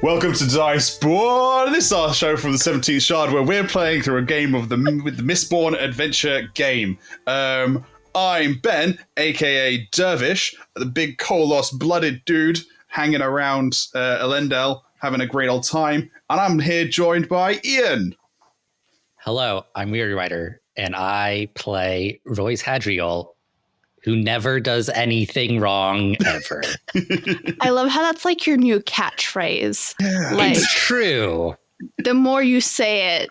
Welcome to Diceborn. This is our show from the 17th Shard where we're playing through a game with the Mistborn Adventure Game. I'm Ben, aka Dervish, the big Kolos-blooded dude hanging around Elendel, having a great old time. And I'm here joined by Ian. Hello, I'm WeiryWriter, and I play Royce Hadriel, who never does anything wrong ever. I love how that's like your new catchphrase. Yeah. Like, It's true. the more you say it,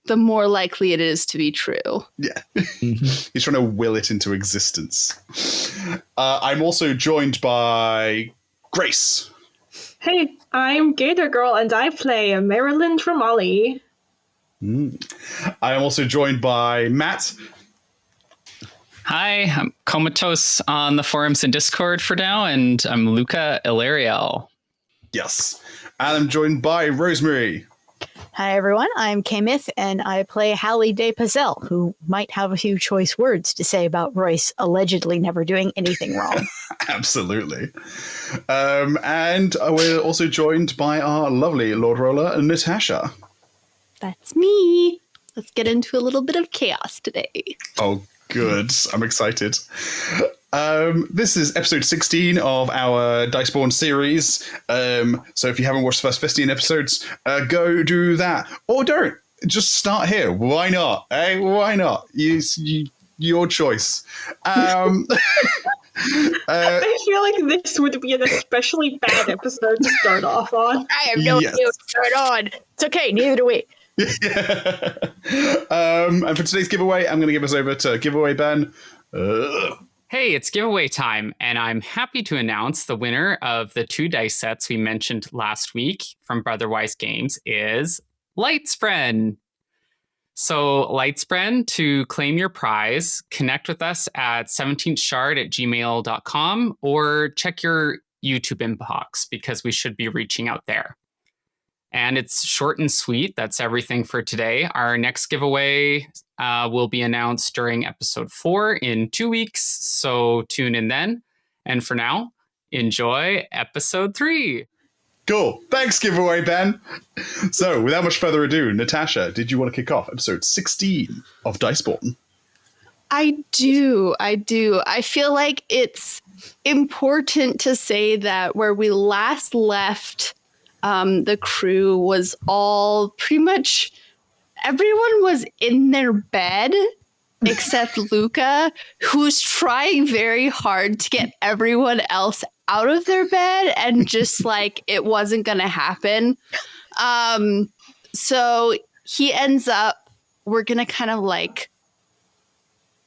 the more likely it is to be true. Yeah. He's trying to will it into existence. I'm also joined by Grace. Hey, I'm Gator Girl, and I play Marelyn from Ollie. I am also joined by Matt. Hi, I'm Comatose on the forums and Discord for now, and I'm Luka Ilariel. Yes. And I'm joined by Rosemary. Hi, everyone. I'm Kaymyth, and I play Hallie de Pazel, who might have a few choice words to say about Royce allegedly never doing anything wrong. Absolutely. And we're also joined by our lovely Lord Roller, Natasha. That's me. Let's get into a little bit of chaos today. Oh, good. I'm excited. This is episode 16 of our Diceborn series. So if you haven't watched the first 15 episodes, go do that. Or don't. Just start here. Why not? Why not? Your choice. I feel like this would be an especially bad episode to start off on. I have no idea what's going on. It's okay. Neither do we. Yeah. And for today's giveaway, I'm going to give us over to Giveaway Ben. Hey, it's giveaway time, and I'm happy to announce the winner of the 2 dice sets we mentioned last week from Brotherwise Games is Lightspren. So Lightspren, to claim your prize, connect with us at 17thshard@gmail.com or check your YouTube inbox because we should be reaching out there. And it's short and sweet. That's everything for today. Our next giveaway will be announced during episode 4 in 2 weeks. So tune in then. And for now, enjoy episode 3. Cool. Thanks, Giveaway Ben. So without much further ado, Natasha, did you want to kick off episode 16 of Diceborn? I do. I feel like it's important to say that where we last left the crew was all pretty much everyone was in their bed except Luka, who's trying very hard to get everyone else out of their bed and just like it wasn't gonna happen. So he ends up, we're gonna kind of like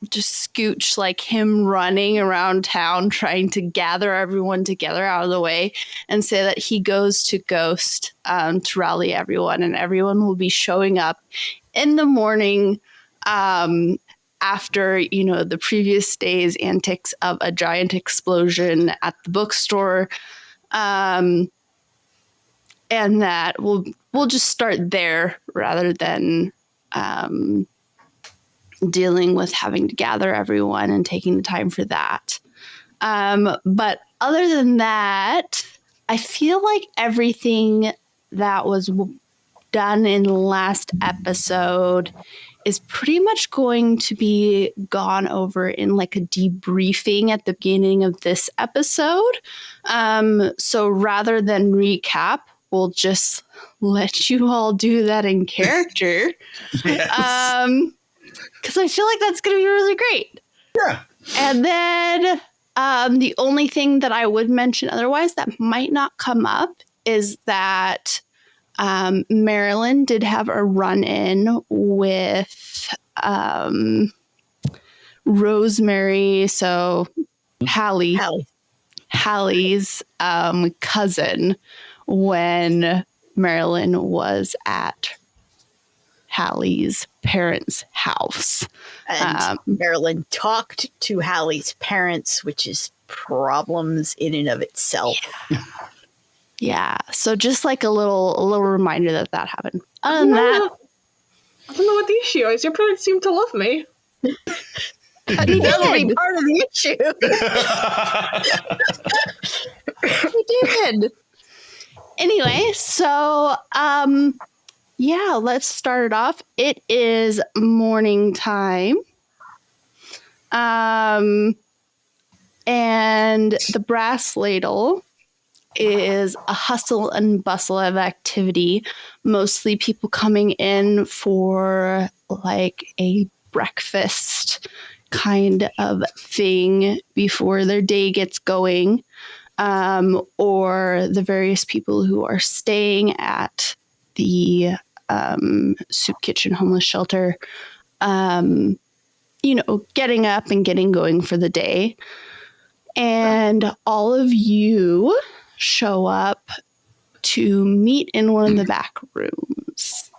just scooch like him running around town trying to gather everyone together out of the way and say that he goes to Ghost to rally everyone, and everyone will be showing up in the morning after, you know, the previous day's antics of a giant explosion at the bookstore, and that we'll just start there rather than dealing with having to gather everyone and taking the time for that. But other than that, I feel like everything that was done in the last episode is pretty much going to be gone over in like a debriefing at the beginning of this episode. So rather than recap, we'll just let you all do that in character. Yes. Because I feel like that's going to be really great. Yeah. And then the only thing that I would mention otherwise that might not come up is that Marelyn did have a run-in with Rosemary, so Hallie's cousin, when Marelyn was at Hallie's parents' house. And Marelyn talked to Hallie's parents, which is problems in and of itself. Yeah, so just like a little reminder that happened. Other than that, I don't know what the issue is. Your parents seem to love me. That would be part of the issue. we did. Anyway, so yeah, let's start it off. It is morning time. And the brass ladle is a hustle and bustle of activity. Mostly people coming in for like a breakfast kind of thing before their day gets going. Or the various people who are staying at the soup kitchen homeless shelter, getting up and getting going for the day. And all of you show up to meet in one of the back rooms.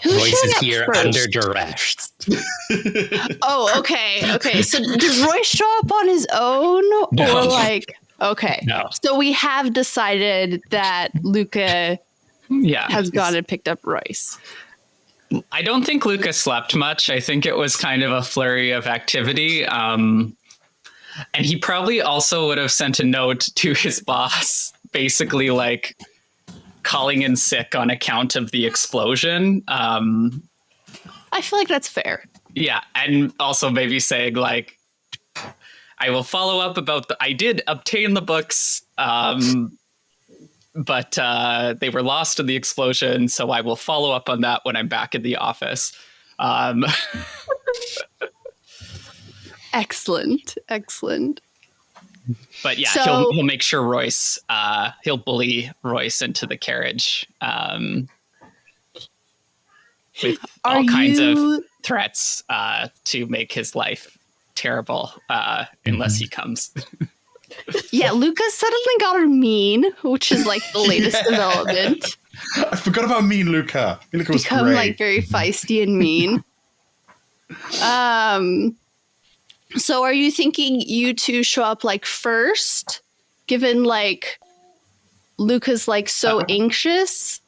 Who's Royce showing is up here first? under duress. Oh, okay. So does Royce show up on his own? No. Or like, okay. No. So we have decided that Luka Yeah. has gone and picked up Royce. I don't think Luka slept much. I think it was kind of a flurry of activity. And he probably also would have sent a note to his boss, basically like calling in sick on account of the explosion. I feel like that's fair. Yeah. And also maybe saying like, I will follow up about I did obtain the books, but they were lost in the explosion. So I will follow up on that when I'm back in the office. Excellent. But yeah, So- he'll make sure Royce, he'll bully Royce into the carriage with Are all kinds of you- threats to make his life terrible unless he comes. Yeah, Luka suddenly got her mean, which is like the latest development. I forgot about mean Luka. Luka was Become great. like very feisty and mean. So are you thinking you two show up like first, given like Luka's like so anxious?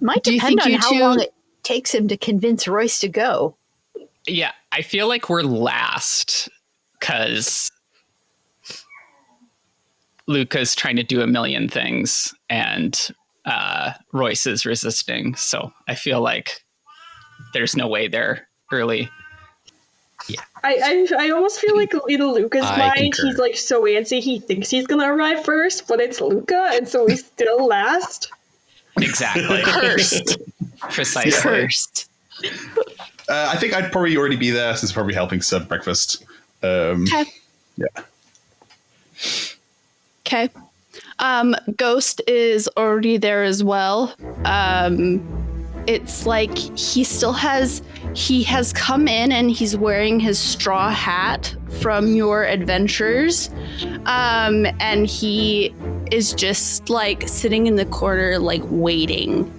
Might Do you depend think on you how two- long it takes him to convince Royce to go. Yeah, I feel like we're last because Luka's trying to do a million things and Royce is resisting. So I feel like there's no way they're early. I almost feel like in Luka's I mind, concur. he's like so antsy, he thinks he's gonna arrive first, but it's Luka, and so he's still last. Exactly. Cursed. Precisely. Cursed. I think I'd probably already be there since probably helping serve breakfast. Okay. Yeah. Okay. Ghost is already there as well. It's like he has come in and he's wearing his straw hat from your adventures. And he is just like sitting in the corner, like waiting.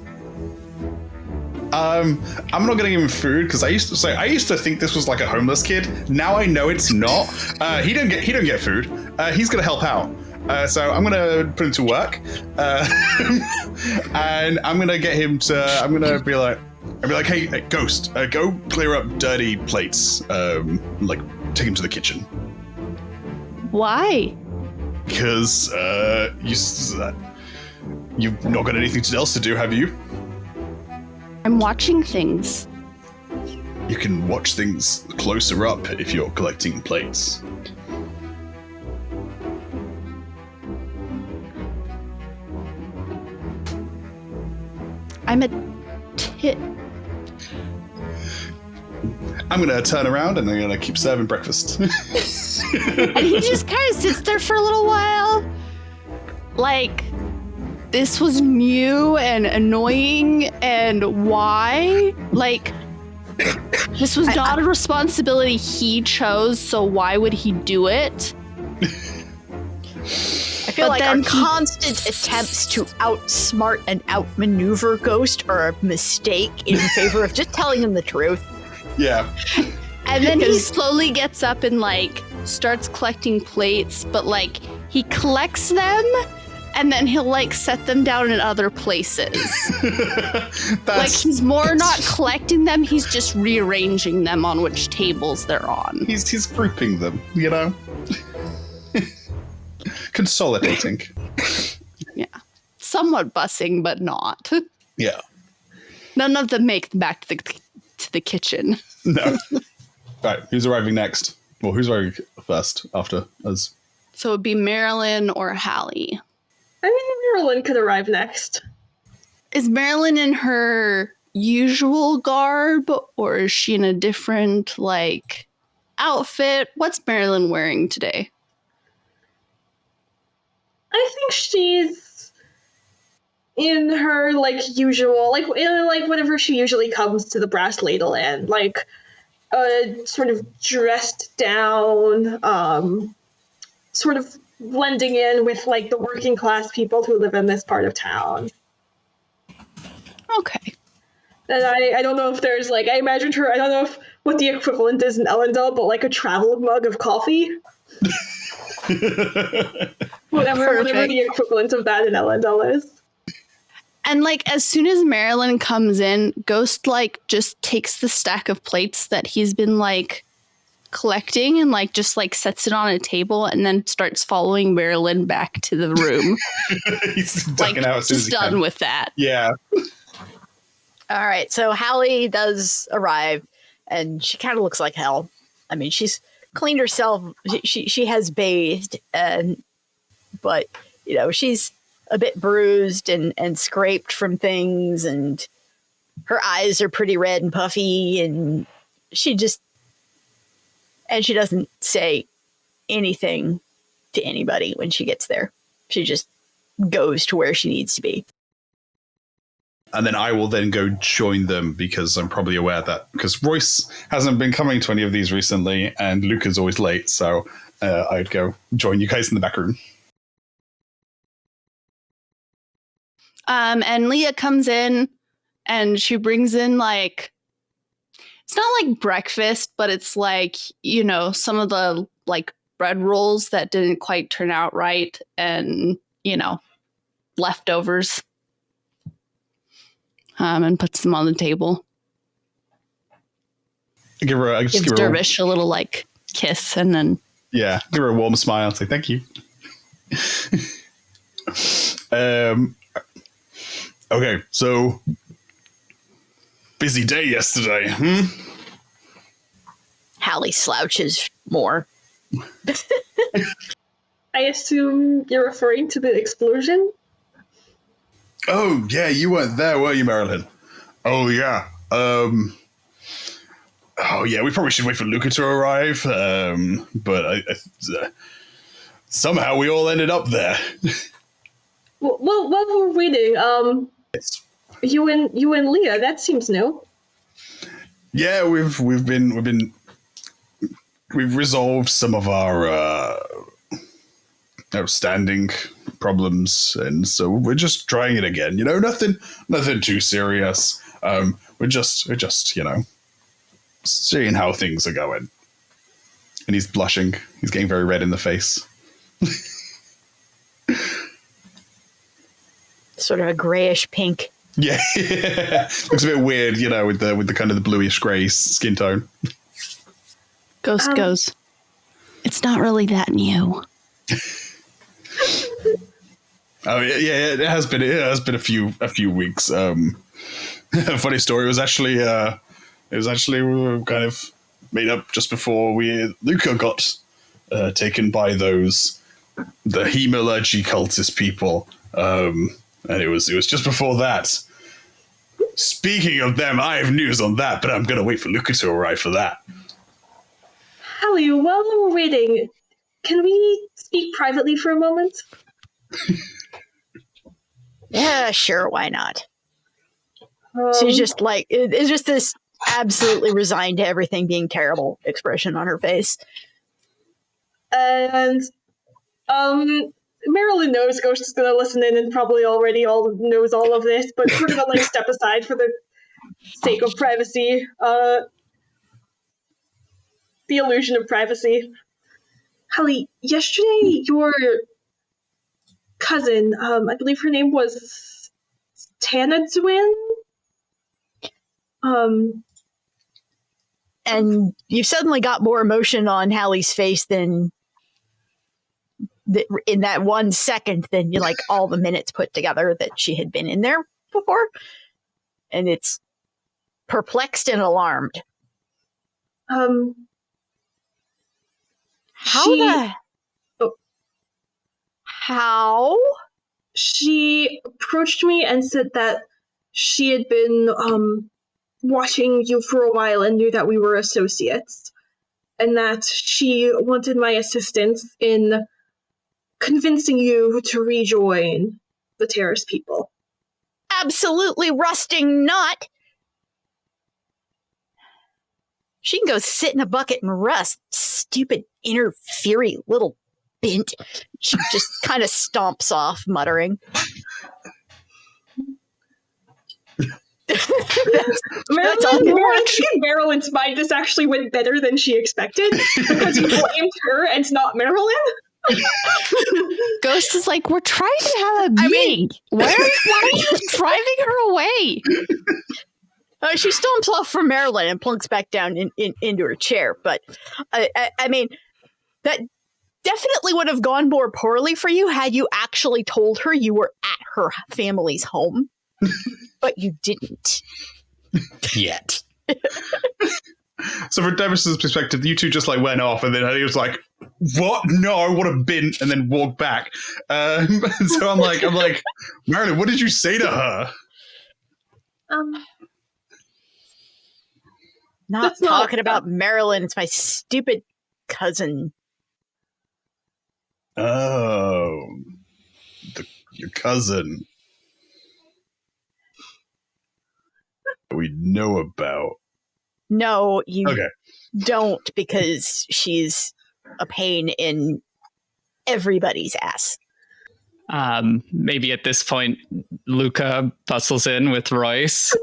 I'm not gonna give him food because I used to think this was like a homeless kid. Now I know it's not. He don't get food. He's gonna help out. So I'm gonna put him to work, and I'm gonna get him to. I'm gonna be like, hey, Ghost, go clear up dirty plates. Like take him to the kitchen Why? because you've not got anything else to do, have you? I'm watching things. You can watch things closer up if you're collecting plates. I'm a tit. I'm gonna turn around and I'm gonna keep serving breakfast. And he just kind of sits there for a little while. Like, this was new and annoying, and why? Like, this was not a responsibility he chose, so why would he do it? I feel But like our then he- constant attempts to outsmart and outmaneuver Ghost are a mistake in favor of just telling him the truth. Yeah. And then he Because- slowly gets up and, like, starts collecting plates, but, like, he collects them, and then he'll, like, set them down in other places. Like, he's more not collecting them, he's just rearranging them on which tables they're on. He's grouping them, you know? Consolidating. Yeah. Somewhat bussing, but not. Yeah. None of them make it back to the kitchen. No. Right, who's arriving next? Well, who's arriving first after us? So it'd be Marelyn or Hallie. I mean, Marelyn could arrive next. Is Marelyn in her usual garb, or is she in a different, like, outfit? What's Marelyn wearing today? I think she's in her, like, usual, like, whenever she usually comes to the Brass Ladle and, like, sort of dressed down, sort of blending in with, like, the working class people who live in this part of town. Okay. And I don't know if there's, like, I imagined her, I don't know what the equivalent is in Ellendale, but, like, a travel mug of coffee. whatever the equivalent of that in Ellendale is. And, like, as soon as Marelyn comes in, Ghost, like, just takes the stack of plates that he's been, like, collecting and, like, just, like, sets it on a table and then starts following Marelyn back to the room. He's Like, ducking out as soon as just he done can. with that. Yeah. All right, so Hallie does arrive, and she kind of looks like hell. I mean, she's cleaned herself. She has bathed, but you know, she's a bit bruised and scraped from things, and her eyes are pretty red and puffy, and she doesn't say anything to anybody when she gets there. She just goes to where she needs to be. And then I will then go join them because I'm probably aware that because Royce hasn't been coming to any of these recently and Luka's always late. So I'd go join you guys in the back room. And Leah comes in and she brings in, like, it's not like breakfast, but it's like, you know, some of the, like, bread rolls that didn't quite turn out right and, you know, leftovers. And puts them on the table. Gives Dervish a little, like, kiss and then... Yeah, give her a warm smile. Say thank you. Okay, so... Busy day yesterday, Hallie slouches more. I assume you're referring to the explosion? Oh, yeah, you weren't there, were you, Marelyn? Oh, yeah. Oh, yeah, we probably should wait for Luka to arrive. But somehow we all ended up there. Well, while we're waiting, you and Leah, that seems new. Yeah, we've resolved some of our outstanding problems, and so we're just trying it again. You know, nothing too serious. We're just you know, seeing how things are going. And he's blushing. He's getting very red in the face. Sort of a grayish pink. Yeah, looks a bit weird, you know, with the kind of the bluish grey skin tone. Ghost goes, it's not really that new. Oh yeah, it has been a few weeks. A funny story. It was actually we were kind of made up just before Luka got taken by the hemalurgy cultist people, and it was just before that. Speaking of them, I have news on that, but I'm gonna wait for Luka to arrive for that. Hallie, while we're waiting, can we speak privately for a moment? Yeah, sure, why not? She's just like, it's just this absolutely resigned to everything being terrible expression on her face. And Marelyn knows Ghost is going to listen in and probably already knows all of this, but we're going to like step aside for the sake of privacy. The illusion of privacy. Hallie, yesterday your cousin, I believe her name was Tanadzwin. And you've suddenly got more emotion on Hallie's face than in that 1 second than you like all the minutes put together that she had been in there before. And it's perplexed and alarmed. How? She approached me and said that she had been watching you for a while and knew that we were associates, and that she wanted my assistance in convincing you to rejoin the Terrace people. Absolutely rusting not. She can go sit in a bucket and rust. Stupid, interfering little bint. She just kind of stomps off, muttering. Marelyn's mind, this actually went better than she expected because you blamed her and not Marelyn. Ghost is like, we're trying to have a meeting. Why are you driving her away? She stomps off from Marelyn and plunks back down into her chair. But, I mean, that definitely would have gone more poorly for you had you actually told her you were at her family's home. But you didn't. Yet. So from Dervish's perspective, you two just like went off, and then he was like, "What? No, what a bin!" and then walked back. So I'm like, Marelyn, what did you say to her? Not talking about Marelyn. It's my stupid cousin. Oh, your cousin. We know about. No, you Okay. don't, because she's a pain in everybody's ass. Maybe at this point, Luka bustles in with Royce.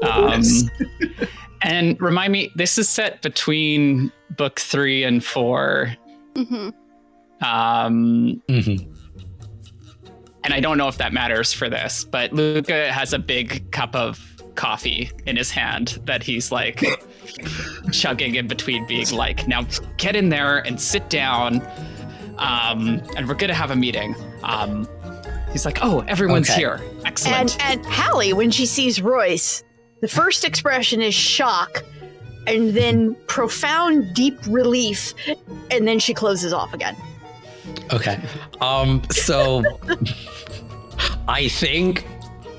And remind me, this is set between book 3 and 4. Mm-hmm. And I don't know if that matters for this, but Luka has a big cup of coffee in his hand that he's like chugging in between, being like, now get in there and sit down, and we're gonna have a meeting. He's like, oh, everyone's here. Excellent. And Hallie, when she sees Royce, the first expression is shock, and then profound, deep relief, and then she closes off again. Okay. So I think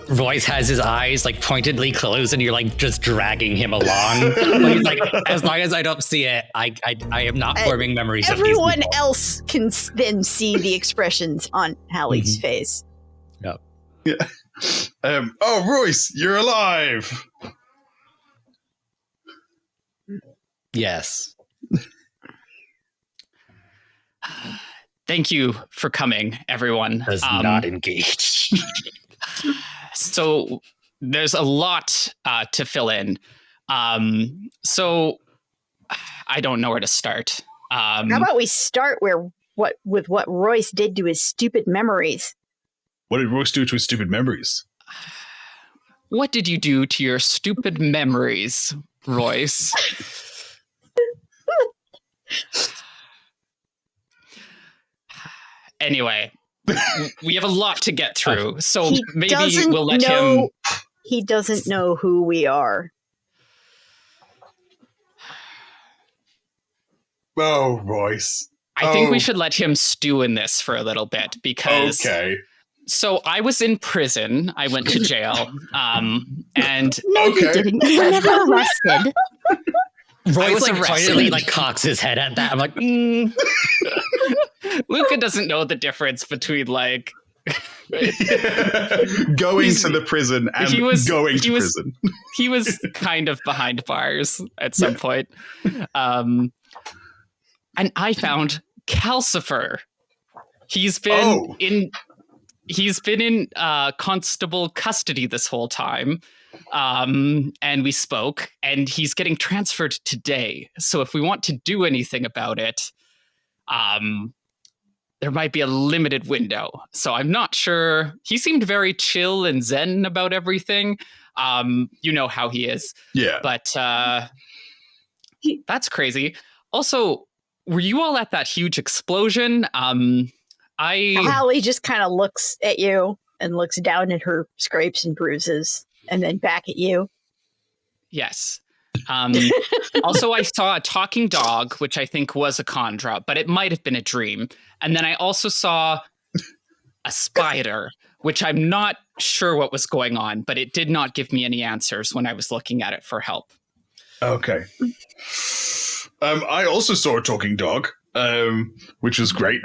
Royce has his eyes like pointedly closed, and you're like just dragging him along. But he's like, as long as I don't see it, I am not forming memories of these people. Everyone else can then see the expressions on Hallie's face. Yep. Yeah. Oh, Royce, you're alive. Yes. Thank you for coming, everyone. Does not engage. So there's a lot to fill in. So I don't know where to start. How about we start with what Royce did to his stupid memories? What did Royce do to his stupid memories? What did you do to your stupid memories, Royce? Anyway, we have a lot to get through, so maybe we'll let him... He doesn't know who we are. Oh, Royce. I think we should let him stew in this for a little bit, because... Okay. So I was in prison. I went to jail. And... No, you didn't. You were never arrested. Royce like finally like cocks his head at that. I'm like, Luka doesn't know the difference between like going to the prison and going to prison. He was kind of behind bars at some point. And I found Calcifer. He's been in constable custody this whole time. And we spoke, and he's getting transferred today. So if we want to do anything about it, there might be a limited window. So I'm not sure. He seemed very chill and zen about everything. You know how he is. Yeah. But that's crazy. Also, were you all at that huge explosion? Hallie just kind of looks at you and looks down at her scrapes and bruises and then back at you. Yes. Also, I saw a talking dog, which I think was a conjure, but it might have been a dream. And then I also saw a spider, which I'm not sure what was going on, but it did not give me any answers when I was looking at it for help. Okay. I also saw a talking dog, which was great.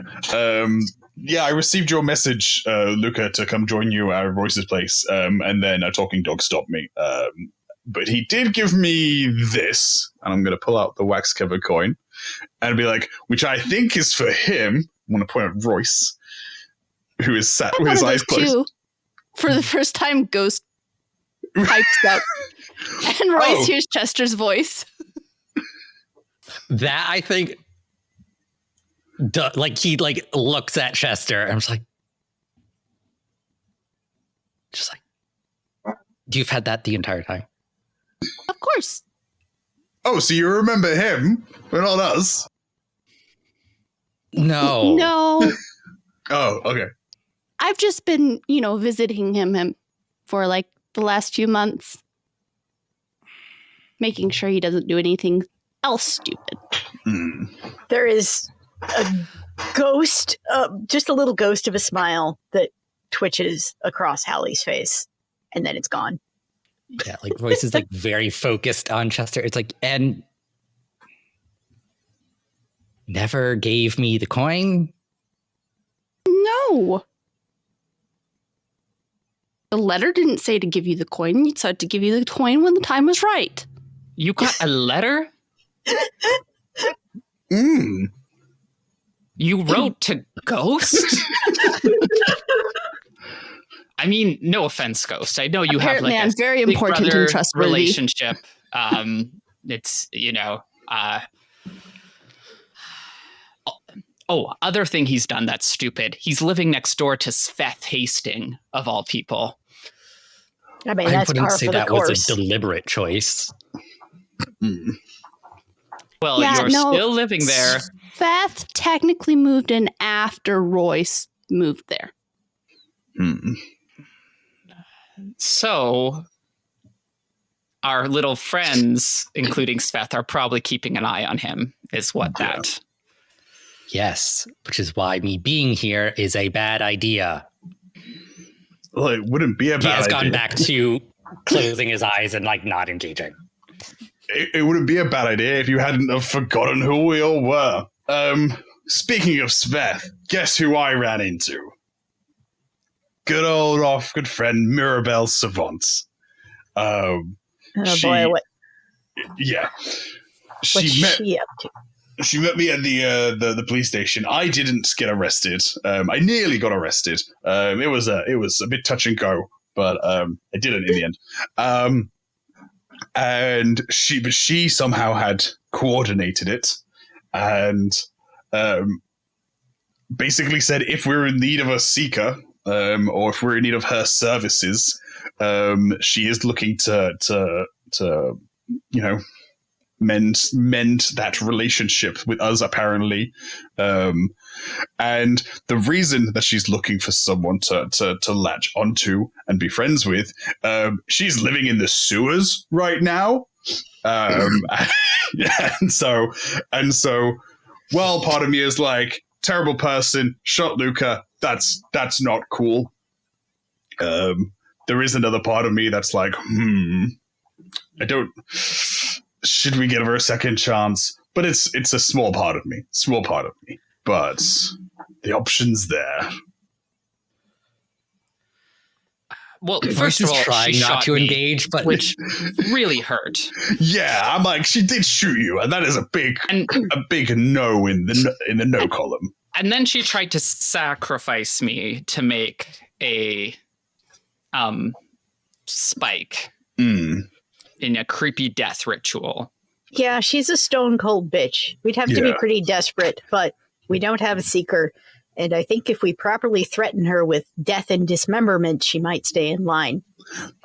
Yeah, I received your message, Luka, to come join you at Royce's place, and then a talking dog stopped me. But he did give me this, and I'm going to pull out the wax-covered coin, and be like, which I think is for him. I want to point at Royce, who is sat with his eyes closed. Too. For the first time, Ghost pipes up, and Royce hears Chester's voice. That, I think... he looks at Chester and was like, you've had that the entire time. Of course. Oh, so you remember him, but not us? No. Oh, okay. I've just been, visiting him for like the last few months, making sure he doesn't do anything else stupid. There is a ghost, just a little ghost of a smile that twitches across Hallie's face, and then it's gone. Yeah, Royce is very focused on Chester. It's and never gave me the coin? No. The letter didn't say to give you the coin. It said to give you the coin when the time was right. You got a letter? You wrote to Ghost? I mean, no offense, Ghost. I know you Apparently have I'm very big important brother and trustworthy relationship. It's, other thing he's done that's stupid. He's living next door to Sveth Hastings, of all people. I mean, I that's wouldn't par say for the that course. was a deliberate choice. Well, you're still living there. Sveth technically moved in after Royce moved there. So, our little friends, including Sveth, are probably keeping an eye on him, is what that... Yes, which is why me being here is a bad idea. Well, it wouldn't be a bad idea. He has gone back to closing his eyes and not engaging. It wouldn't be a bad idea if you hadn't have forgotten who we all were. Speaking of Sveth, guess who I ran into? Good friend Mirabelle Savant. Oh boy, what? Yeah. What's she up to? She met me at the police station. I didn't get arrested. I nearly got arrested. It was a bit touch and go, but I didn't in the end. And she somehow had coordinated it, and basically said if we're in need of a seeker, or if we're in need of her services, she is looking to mend that relationship with us, apparently. And the reason that she's looking for someone to latch onto and be friends with, she's living in the sewers right now. And so, well, part of me is like, terrible person, shot Luka, that's not cool. There is another part of me that's like, should we give her a second chance? But it's a small part of me. But the option's there. Well, first of all, trying she not shot to me, engage, but which really hurt. Yeah, I'm like, she did shoot you, and that is a big no in the no column. And then she tried to sacrifice me to make a spike in a creepy death ritual. Yeah, she's a stone cold bitch. We'd have to be pretty desperate, but we don't have a seeker. And I think if we properly threaten her with death and dismemberment, she might stay in line.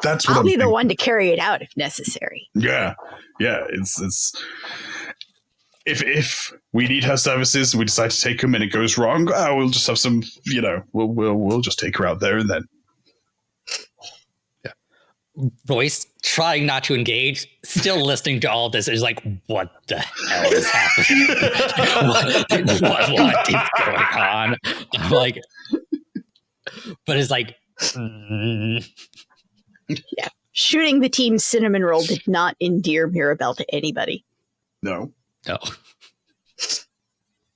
That's what I'll be the one to carry it out if necessary. Yeah. if we need her services, we decide to take them and it goes wrong, we'll just have some, we'll just take her out there and then. Royce, trying not to engage, still listening to all this, is like, what the hell is happening? what is going on? I'm like, but it's like, Yeah. Shooting the team's cinnamon roll did not endear Mirabelle to anybody. No. no.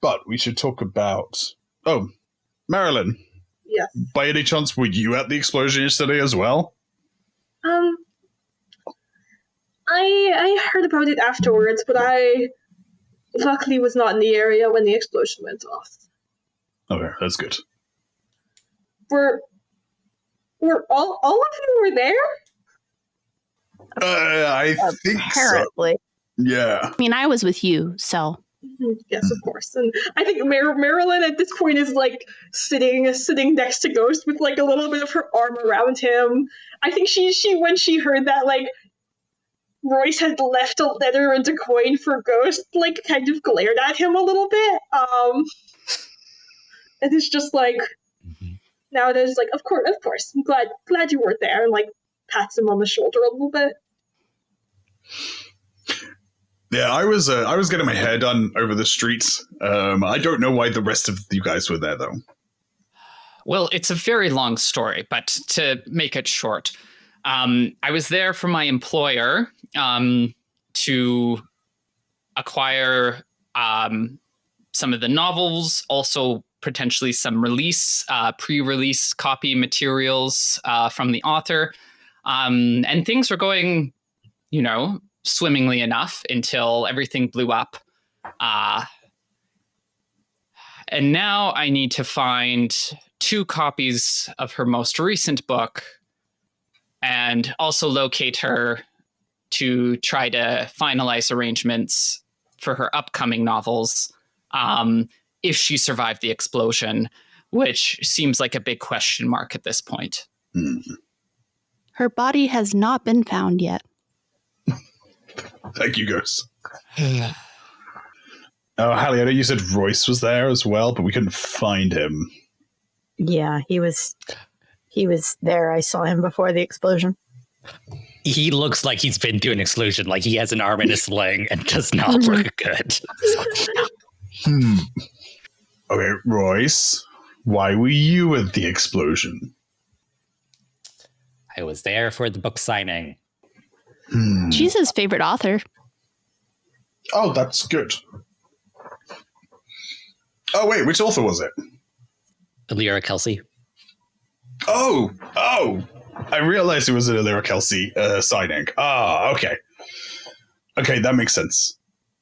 But we should talk about... Oh, Marelyn. Yes. By any chance, were you at the explosion yesterday as well? I heard about it afterwards, but I luckily was not in the area when the explosion went off. Okay, that's good. Were all of you were there? I think so. Apparently. Yeah. I mean, I was with you, so. Yes, of course. And I think Marelyn at this point is like sitting next to Ghost with like a little bit of her arm around him. I think she when she heard that like Royce had left a letter and a coin for Ghost, like kind of glared at him a little bit. And it's just like now it is like of course. I'm glad you were there, and like pats him on the shoulder a little bit. Yeah, I was getting my hair done over the streets. I don't know why the rest of you guys were there, though. Well, it's a very long story, but to make it short, I was there for my employer to acquire some of the novels, also potentially some pre-release copy materials from the author. And things were going, swimmingly enough until everything blew up. And now I need to find 2 copies of her most recent book and also locate her to try to finalize arrangements for her upcoming novels if she survived the explosion, which seems like a big question mark at this point. Her body has not been found yet. Thank you, Ghost. Oh, Hallie, I know you said Royce was there as well, but we couldn't find him. Yeah, he was there. I saw him before the explosion. He looks like he's been to an explosion, like he has an arm in a sling and does not look good. Okay, Royce, why were you at the explosion? I was there for the book signing. She's his favorite author. Oh, that's good. Oh, wait, which author was it? Lyra Kelsey. Oh, I realized it was a Lyra Kelsey signing. Okay. Okay, that makes sense.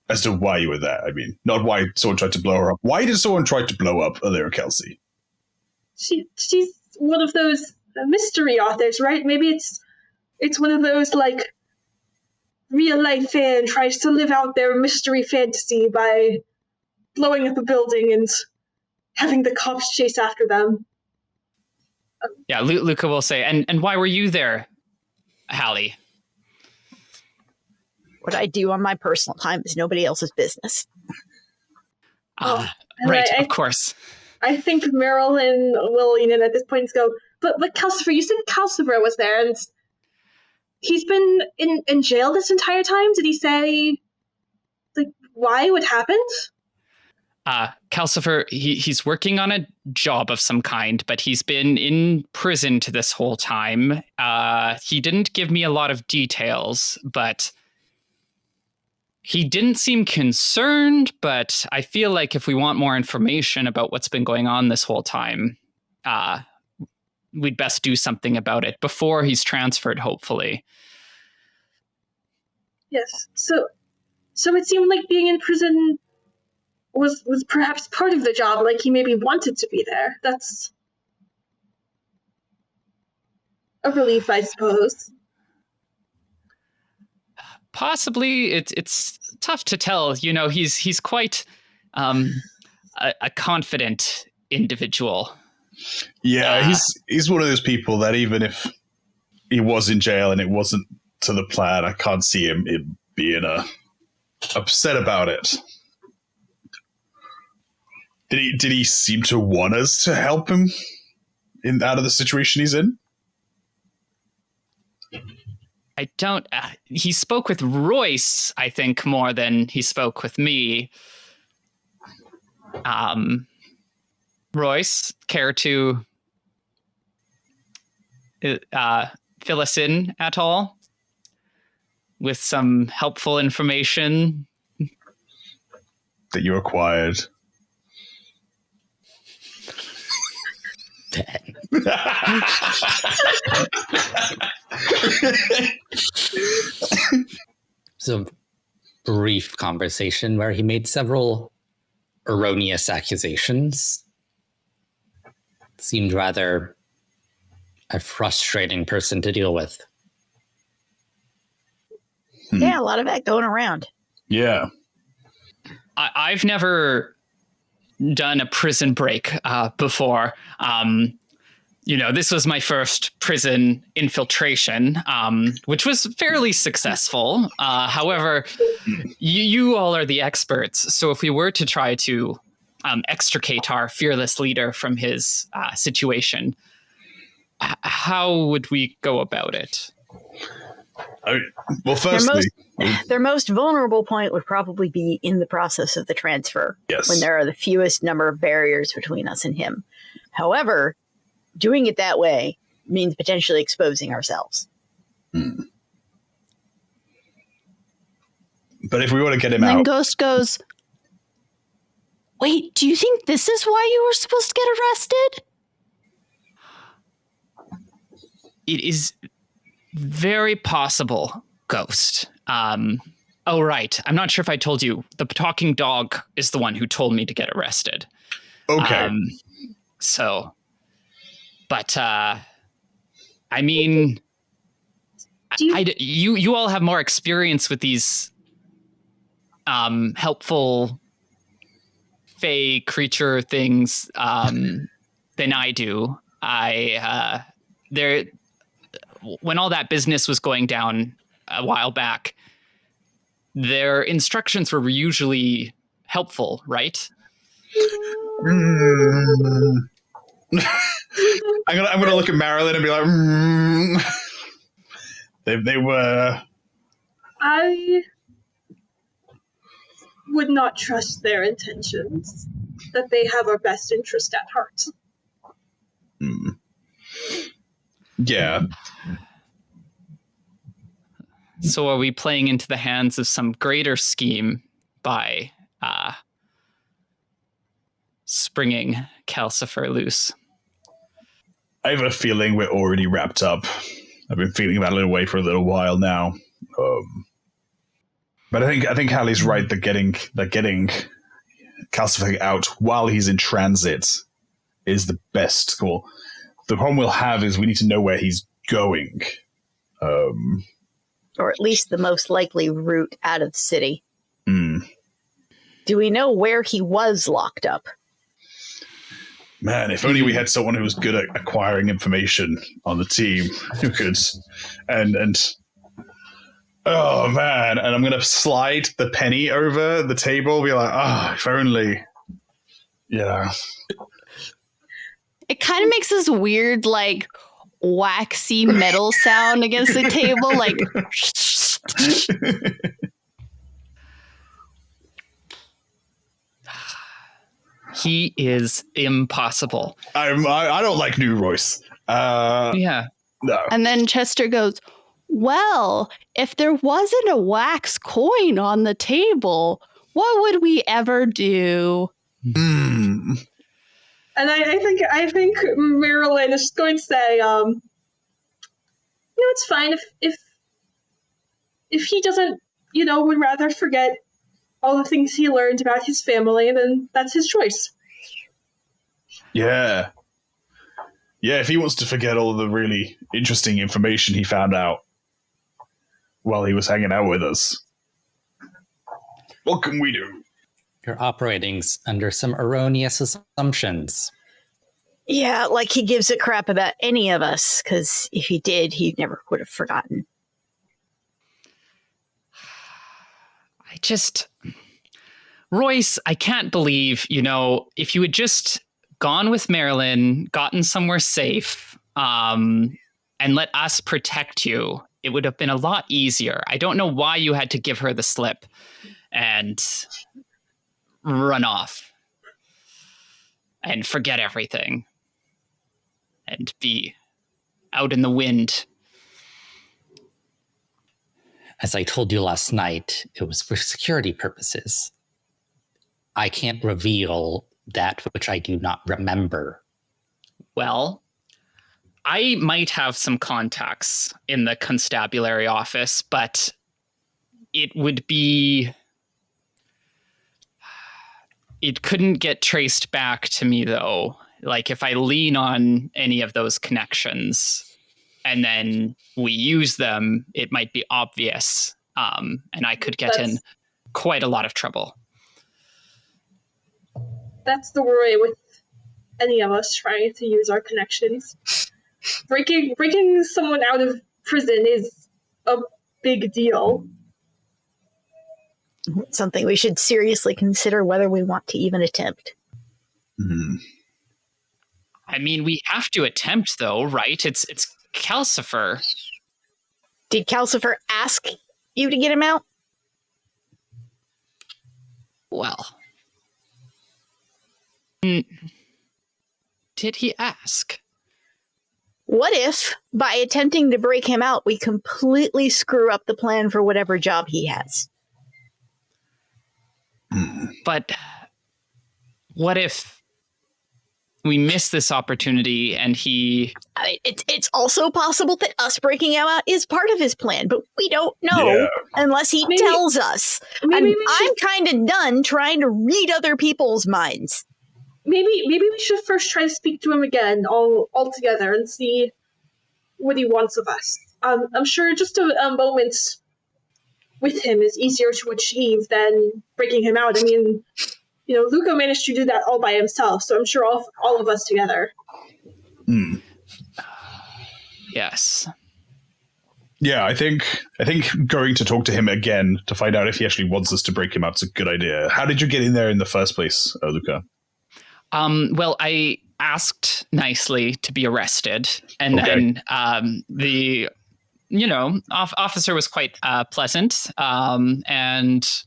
As to why you were there. I mean, not why someone tried to blow her up. Why did someone try to blow up Lyra Kelsey? She's one of those mystery authors, right? Maybe it's one of those, like, real-life fan tries to live out their mystery fantasy by blowing up a building and having the cops chase after them. Yeah, Luka will say, and why were you there, Hallie? What I do on my personal time is nobody else's business. Right, of course. I think Marelyn will lean in at this point and go, but Calcifer, you said Calcifer was there, and he's been in jail this entire time? Did he say, like, why? What happened? Calcifer, he's working on a job of some kind, but he's been in prison to this whole time. He didn't give me a lot of details, but he didn't seem concerned, but I feel like if we want more information about what's been going on this whole time, we'd best do something about it before he's transferred, hopefully. Yes. So it seemed like being in prison was perhaps part of the job, like he maybe wanted to be there. That's a relief, I suppose. Possibly. It's tough to tell. He's quite a confident individual. Yeah, he's one of those people that even if he was in jail and it wasn't to the plan, I can't see him being upset about it. Did he seem to want us to help him out of the situation he's in? I don't. He spoke with Royce, I think, more than he spoke with me. Royce, care to fill us in at all with some helpful information That you acquired. So brief conversation where he made several erroneous accusations. Seemed rather a frustrating person to deal with. Yeah, a lot of that going around. Yeah. I've never done a prison break before. This was my first prison infiltration, which was fairly successful. However, you all are the experts. So if we were to try to extricate our fearless leader from his situation, how would we go about it? Well, firstly, Their most vulnerable point would probably be in the process of the transfer. Yes. When there are the fewest number of barriers between us and him. However, doing it that way means potentially exposing ourselves. but if we want to get him And then out, Ghost goes, wait, do you think this is why you were supposed to get arrested? It is very possible, Ghost. Oh, right. I'm not sure if I told you. The talking dog is the one who told me to get arrested. okay. But I mean, you all have more experience with these helpful fae creature things than I do. When all that business was going down a while back, their instructions were usually helpful, right? I'm gonna look at Marelyn and be like, they were. I would not trust their intentions. That they have our best interest at heart. Yeah. So are we playing into the hands of some greater scheme by springing Calcifer loose? I have a feeling we're already wrapped up. I've been feeling that way for a little while now. But I think Hallie's right that getting Calcifer out while he's in transit is the best call. The problem we'll have is we need to know where he's going. Or at least the most likely route out of the city. Mm. Do we know where he was locked up? Man, if only we had someone who was good at acquiring information on the team who could, and oh man, and I'm gonna slide the penny over the table, be like, if only, yeah. It kind of makes this weird, like, waxy metal sound against the table, like. He is impossible. I don't like new Royce. Yeah. No. And then Chester goes, well, if there wasn't a wax coin on the table, what would we ever do? Mm. And I think Marelyn is going to say, it's fine if he doesn't, would rather forget all the things he learned about his family, then that's his choice. Yeah. Yeah, if he wants to forget all the really interesting information he found out while he was hanging out with us, what can we do? You're operating under some erroneous assumptions. Yeah, like he gives a crap about any of us, because if he did, he never would have forgotten. Royce, I can't believe, if you had just gone with Marelyn, gotten somewhere safe, and let us protect you, it would have been a lot easier. I don't know why you had to give her the slip and run off and forget everything and be out in the wind. As I told you last night, it was for security purposes. I can't reveal that which I do not remember. Well, I might have some contacts in the constabulary office, but it couldn't get traced back to me, though. Like, if I lean on any of those connections and then we use them, it might be obvious, and I could get in quite a lot of trouble. That's the worry with any of us trying to use our connections. Breaking someone out of prison is a big deal. Something we should seriously consider whether we want to even attempt. Mm-hmm. I mean, we have to attempt, though, right? It's Calcifer. Did Calcifer ask you to get him out? Well, did he ask? What if, by attempting to break him out, we completely screw up the plan for whatever job he has? But what if we miss this opportunity and he... It's also possible that us breaking him out is part of his plan, but we don't know unless he tells us. I'm kind of done trying to read other people's minds. Maybe we should first try to speak to him again, all together, and see what he wants of us. I'm sure just a moment with him is easier to achieve than breaking him out. I mean, Luka managed to do that all by himself, so I'm sure all of us together. Yes. Yeah, I think going to talk to him again to find out if he actually wants us to break him out is a good idea. How did you get in there in the first place, Luka? Well, I asked nicely to be arrested, and then the officer was quite pleasant, and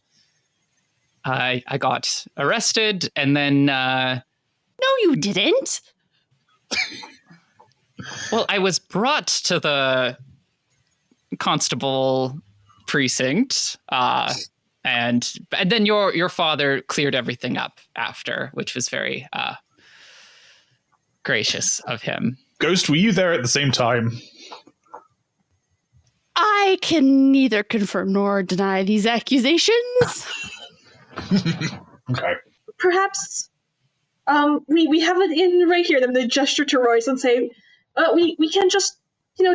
I got arrested, and then No, you didn't. well, I was brought to the constable precinct, and then your father cleared everything up after, which was very gracious of him. Ghost, were you there at the same time? I can neither confirm nor deny these accusations. Okay. Perhaps we have it in right here. Then they gesture to Royce and say, we can just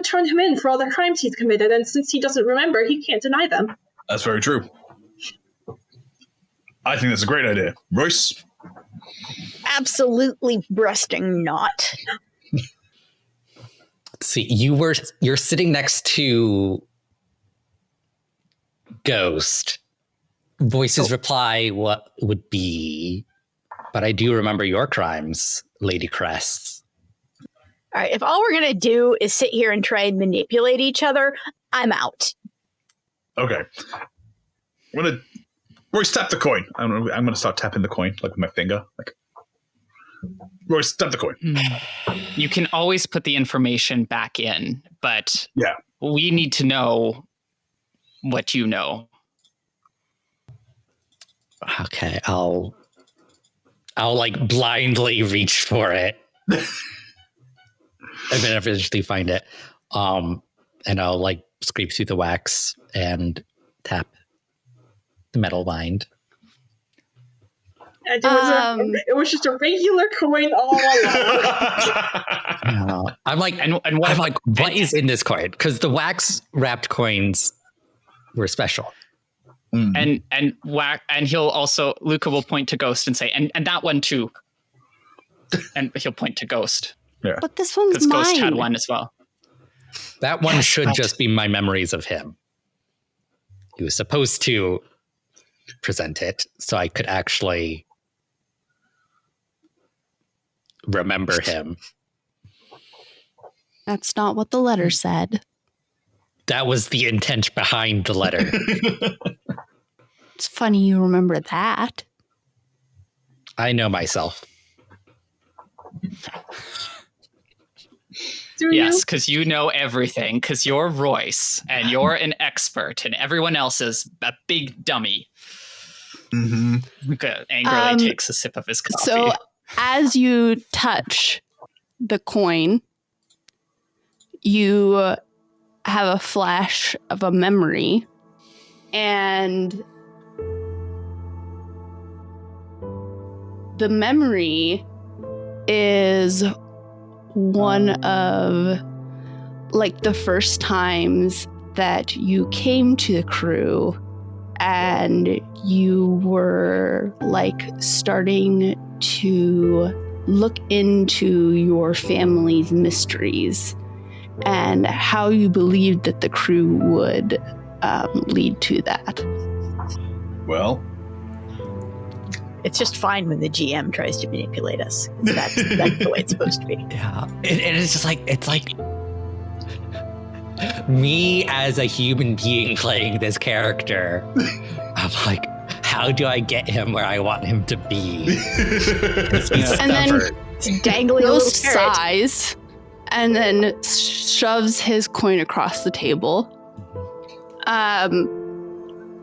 turn him in for all the crimes he's committed, and since he doesn't remember, he can't deny them. That's very true. I think that's a great idea. Royce? Absolutely breasting not. Let's see, you're sitting next to Ghost. Voices reply what would be, but I do remember your crimes, Lady Crest. All right, if all we're going to do is sit here and try and manipulate each other, I'm out. Okay. Royce, tap the coin. I'm gonna start tapping the coin, like with my finger. Like, Royce, tap the coin. You can always put the information back in, but Yeah. we need to know what you know. Okay, I'll like blindly reach for it. And then eventually find it. And I'll like scrape through the wax and tap the metal bind. And it was just a regular coin all along. I'm like, what is in this coin? Because the wax wrapped coins were special. And he'll also, Luka will point to Ghost and say, and that one too. And he'll point to Ghost. Yeah. But this one's Because mine. Ghost had one as well. That one should just be my memories of him. He was supposed to present it so I could actually remember him. That's not what the letter said. That was the intent behind the letter. It's funny you remember that. I know myself. Do Yes, because you know everything, because you're Royce, and you're an expert, and everyone else is a big dummy. Luka angrily takes a sip of his coffee. So as you touch the coin, you have a flash of a memory, and the memory is one of like the first times that you came to the crew and you were like starting to look into your family's mysteries and how you believed that the crew would lead to that. Well, It's just fine when the GM tries to manipulate us. That's the way it's supposed to be. Yeah. And it's just like, it's like me as a human being playing this character. I'm like, how do I get him where I want him to be? And then It's dangling a little Ghost carrot. sighs and then shoves his coin across the table.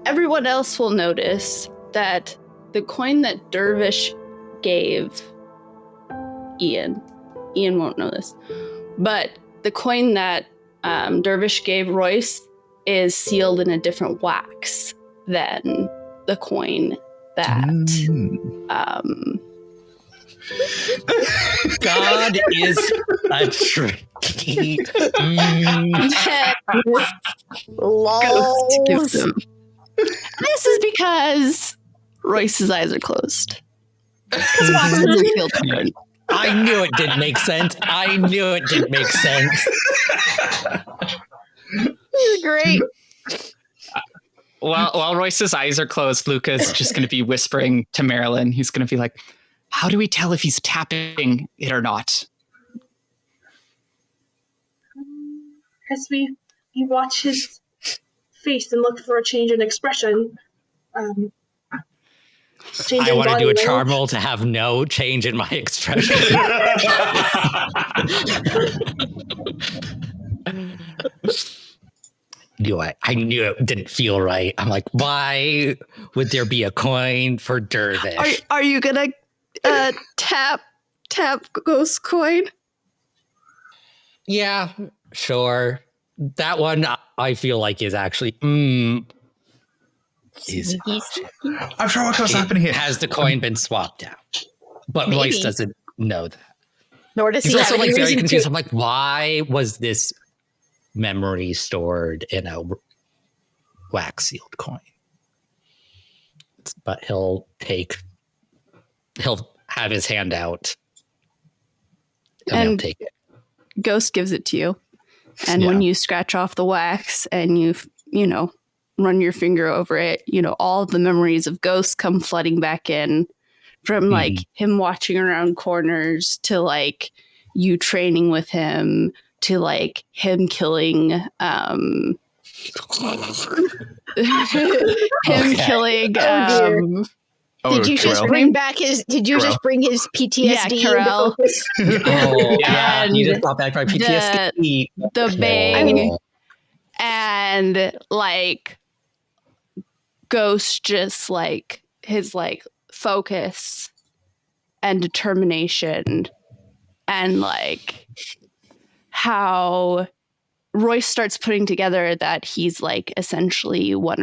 Everyone else will notice that the coin that Dervish gave Ian won't know this, but the coin that Dervish gave Royce is sealed in a different wax than the coin that God is a tricky. Ghost gives Lols. him. This is because Royce's eyes are closed. Because wax doesn't feel different. I knew it didn't make sense. I knew it didn't make sense. Great. While Royce's eyes are closed, Luka's just going to be whispering to Marelyn. He's going to be like, how do we tell if he's tapping it or not? As we watch his face and look for a change in expression, change I in want to body do a language. charm roll to have no change in my expression. I knew it didn't feel right. I'm like, why would there be a coin for Dervish? Are you gonna tap Ghost coin? Yeah, sure. That one I feel like is actually is I'm sure what's happening here. has the coin been swapped out? But Maybe. Royce doesn't know that. Nor does He's he also have any like very reason confused. to. I'm like, why was this memory stored in a wax sealed coin? But he'll have his hand out and he'll take it. Ghost gives it to you. And when you scratch off the wax and you run your finger over it, all of the memories of Ghost come flooding back in, from like him watching around corners to like you training with him to like him killing killing dear. Did you just bring back his? Did you just bring his PTSD into Carell. focus? Oh, yeah. And You just brought back my PTSD. the bang and like Ghost just like his like focus and determination and like how Royce starts putting together that he's like essentially one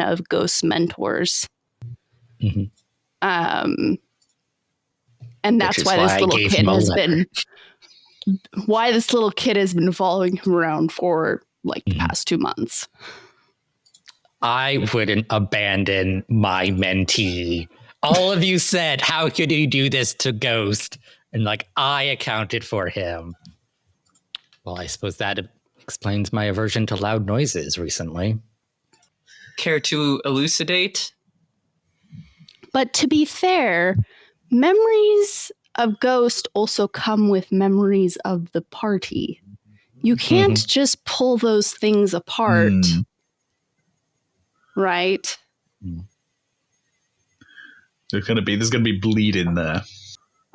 of Ghost's mentors. Mm-hmm. And that's why this little kid has been following him around for like the past 2 months. I wouldn't abandon my mentee. All of you said, how could you do this to Ghost? And like, I accounted for him. Well, I suppose that explains my aversion to loud noises recently. care to elucidate? But to be fair, memories of Ghost also come with memories of the party. You can't just pull those things apart, right? There's gonna be bleed in there.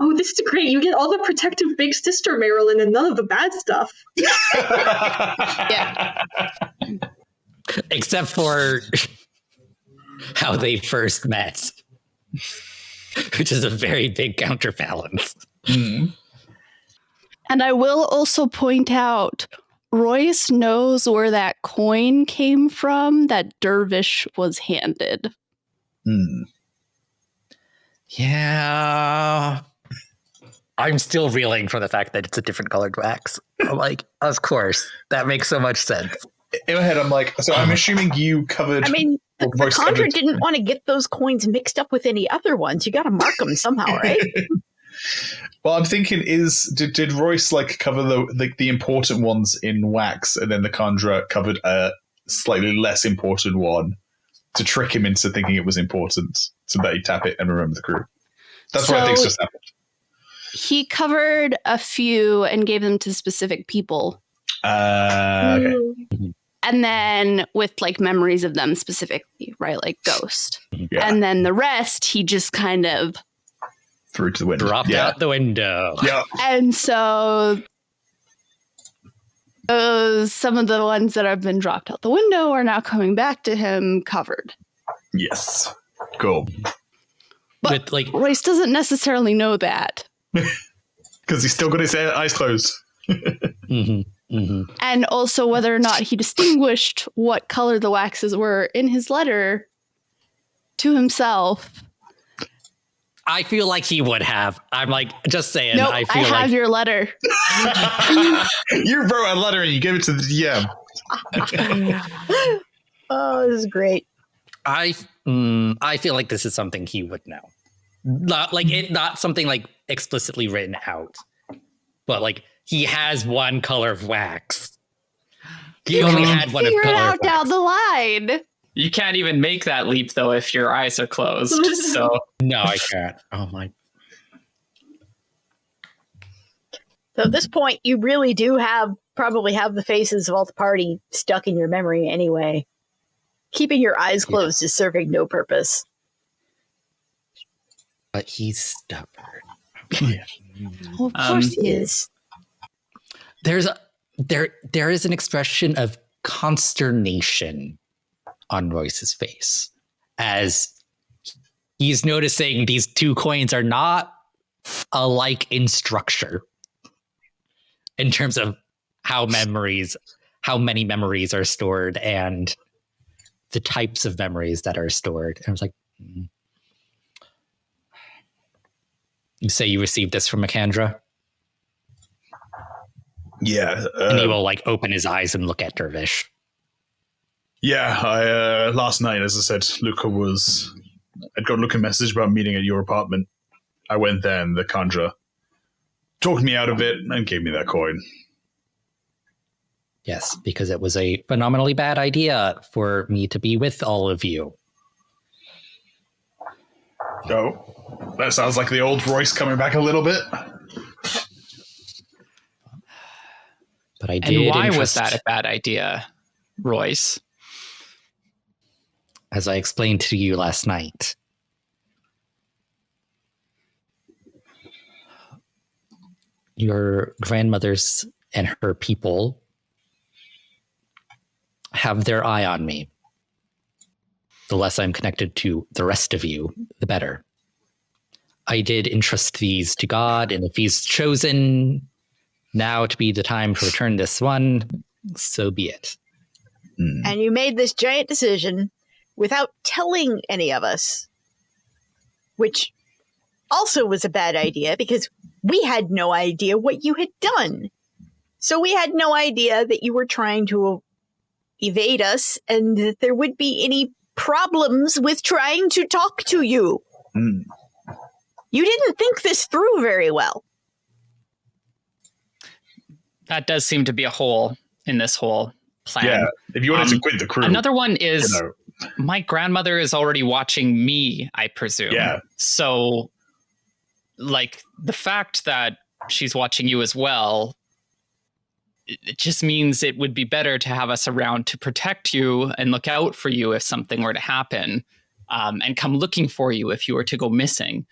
Oh, this is great. You get all the protective big sister Marelyn and none of the bad stuff. Yeah. Except for how they first met, which is a very big counterbalance. Mm. And I will also point out, Royce knows where that coin came from that Dervish was handed. Mm. Yeah. I'm still reeling from the fact that it's a different colored wax. I'm like, of course, that makes so much sense. In my head, I'm like, so I'm assuming you covered. I mean, the Royce Conjure covered- didn't want to get those coins mixed up with any other ones. You got to mark them somehow, right? Well, I'm thinking, did Royce like cover the important ones in wax, and then the Conjurer covered a slightly less important one to trick him into thinking it was important, so that he'd tap it and remember the crew. That's what I think's just happened. He covered a few and gave them to specific people. Okay. And then with like memories of them specifically, right? Like Ghost. Yeah. And then the rest, he just kind of Through to the window. Dropped out the window. Yeah. And so some of the ones that have been dropped out the window are now coming back to him covered. Yes. Cool. But With like Royce doesn't necessarily know that. Because he's still got his eyes closed. And also whether or not he distinguished what color the waxes were in his letter to himself. I feel like he would have. I'm like, just saying. Nope, I I feel have like your letter. You wrote a letter and you gave it to the DM. Oh, this is great. I feel like this is something he would know. Not something like explicitly written out, but like he has one color of wax. He only had one of Figure it color out of wax. down the line. You can't even make that leap though if your eyes are closed. So No, I can't. Oh my. So at this point, you really do probably have the faces of all the party stuck in your memory anyway. Keeping your eyes closed is serving no purpose. But he's stubborn. Yeah. Well, of course he is. There is an expression of consternation on Royce's face as he's noticing these two coins are not alike in structure in terms of how many memories are stored and the types of memories that are stored. And I was like, You say you received this from Macandra? Yeah. And he will like open his eyes and look at Dervish. Yeah, I last night, as I said, I'd got a Luka message about meeting at your apartment. I went there and the Conjurer talked me out of it and gave me that coin. Yes, because it was a phenomenally bad idea for me to be with all of you. Oh, that sounds like the old Royce coming back a little bit. But I did. And why was that a bad idea, Royce? As I explained to you last night, your grandmother's and her people have their eye on me. The less I'm connected to the rest of you, the better. I did entrust these to God, and if he's chosen now to be the time to return this one, so be it. And you made this giant decision without telling any of us, which also was a bad idea because we had no idea what you had done. So we had no idea that you were trying to evade us and that there would be any problems with trying to talk to you. You didn't think this through very well. That does seem to be a hole in this whole plan. Yeah, if you wanted to quit the crew. Another one is My grandmother is already watching me, I presume. Yeah. So, like, the fact that she's watching you as well, it just means it would be better to have us around to protect you and look out for you if something were to happen, and come looking for you if you were to go missing.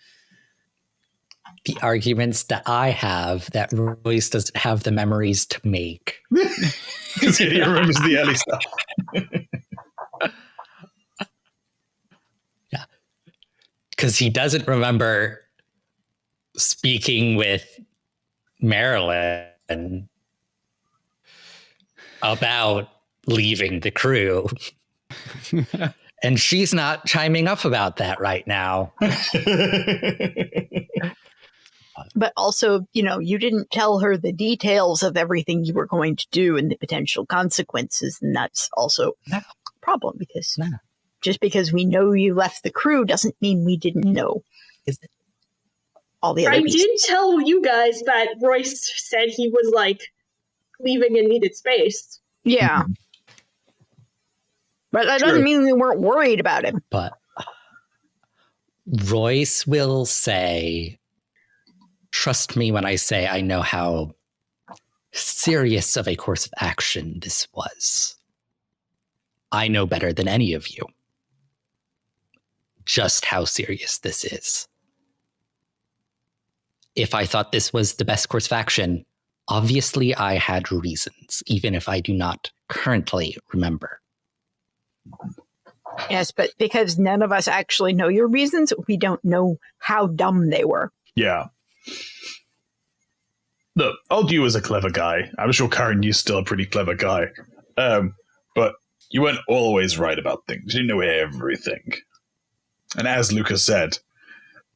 The arguments that I have that Royce doesn't have the memories to make. Because he remembers the early stuff. Yeah. Because he doesn't remember speaking with Marelyn about leaving the crew. And she's not chiming up about that right now. But also, you didn't tell her the details of everything you were going to do and the potential consequences. And that's also a problem because just because we know you left the crew doesn't mean we didn't know all the other I pieces. did tell you guys that Royce said he was, like, leaving and needed space. Yeah. But that doesn't mean we weren't worried about him. But Royce will say, trust me when I say I know how serious of a course of action this was. I know better than any of you just how serious this is. If I thought this was the best course of action, obviously I had reasons, even if I do not currently remember. Yes, but because none of us actually know your reasons, we don't know how dumb they were. Yeah. Look, old you was a clever guy. I'm sure Karen, you're still a pretty clever guy. But you weren't always right about things. You didn't know everything. And as Luka said,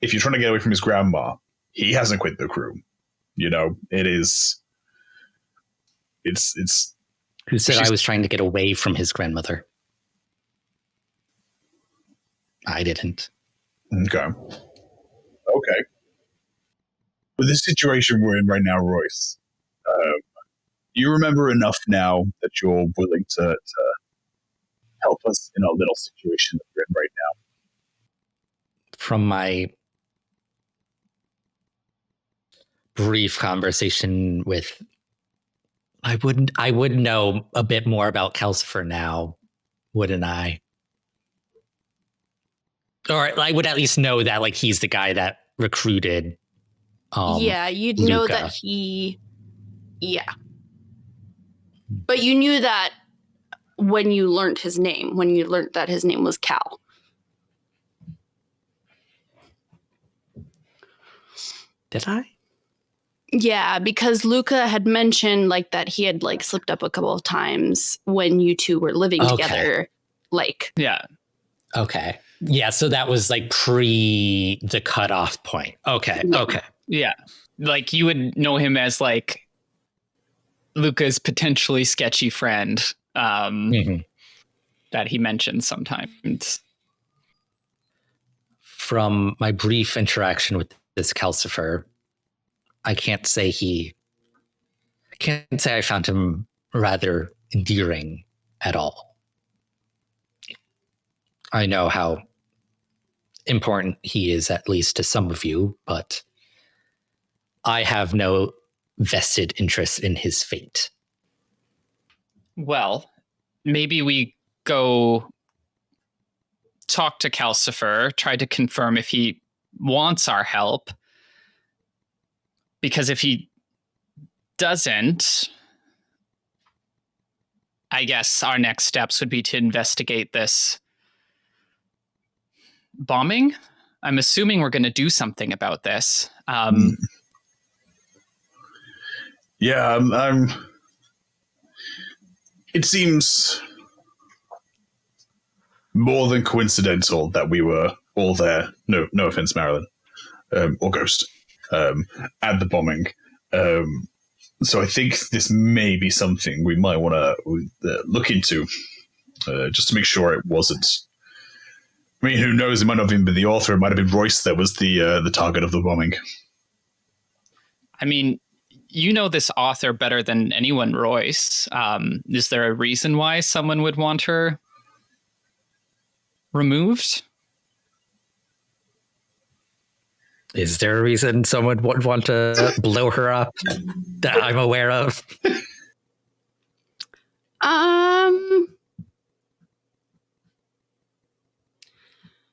if you're trying to get away from his grandma, he hasn't quit the crew. It's Who said I was trying to get away from his grandmother? I didn't. Okay. But this situation we're in right now, Royce, you remember enough now that you're willing to help us in our little situation that we're in right now. From my brief conversation with, I would know a bit more about Calcifer now, wouldn't I? Or I would at least know that he's the guy that recruited. Yeah, you'd Luka. know that he. Yeah. But you knew that when you learned his name, when you learned that his name was Cal. Did I? Yeah, because Luka had mentioned that he had slipped up a couple of times when you two were living together. Yeah. Okay. Yeah, so that was pre the cutoff point. Okay. Yeah. Okay. Yeah. You would know him as Luka's potentially sketchy friend that he mentions sometimes. From my brief interaction with this Calcifer, I can't say I found him rather endearing at all. I know how important he is, at least to some of you, but I have no vested interest in his fate. Well, maybe we go talk to Calcifer, try to confirm if he wants our help. Because if he doesn't, I guess our next steps would be to investigate this bombing. I'm assuming we're going to do something about this. Yeah, it seems more than coincidental that we were all there. No offense, Marelyn, or Ghost, at the bombing. So I think this may be something we might want to look into, just to make sure it wasn't. I mean, who knows? It might not have even been the author. It might have been Royce that was the target of the bombing. I mean, you know this author better than anyone, Royce. Is there a reason why someone would want her removed. Is there a reason someone would want to blow her up that I'm aware of?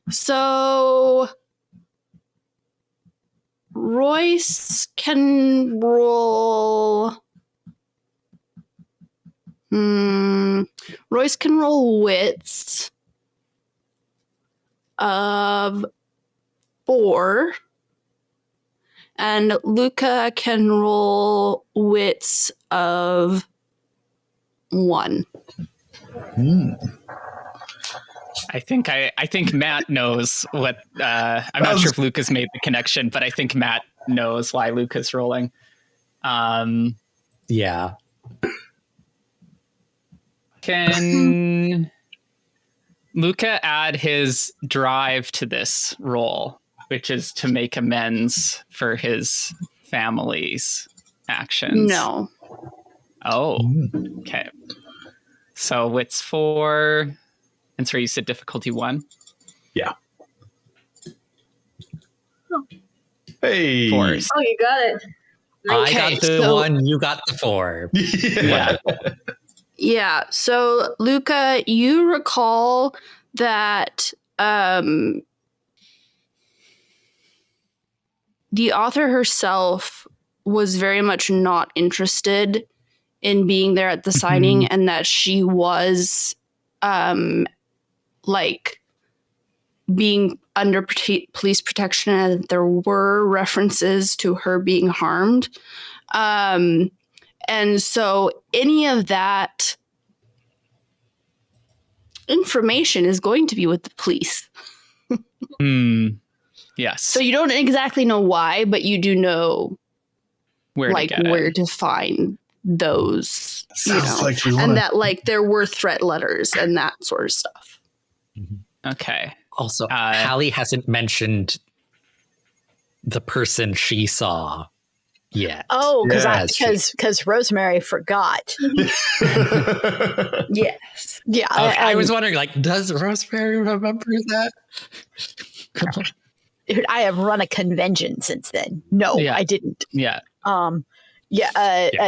So Royce can roll. Royce can roll wits of 4. And Luka can roll wits of 1. I think Matt knows what. I'm not sure if Luka's made the connection, but I think Matt knows why Luka's rolling. Yeah. Can Luka add his drive to this roll, which is to make amends for his family's actions? No. Oh, okay. So wits 4. And sorry, you said difficulty 1? Yeah. Hey. 4s. Oh, you got it. I got the 1, you got the 4. Yeah. Yeah. So, Luka, you recall that the author herself was very much not interested in being there at the signing, and that she was like being under police protection, and there were references to her being harmed. And so any of that information is going to be with the police. Yes. So you don't exactly know why, but you do know where to find those. Sounds like we wanna... And that there were threat letters and that sort of stuff. Okay. Also, Hallie hasn't mentioned the person she saw yet. Oh, because Rosemary forgot. Yes. Yeah. Okay, I was wondering, does Rosemary remember that? Dude, I have run a convention since then. No, I didn't. Yeah.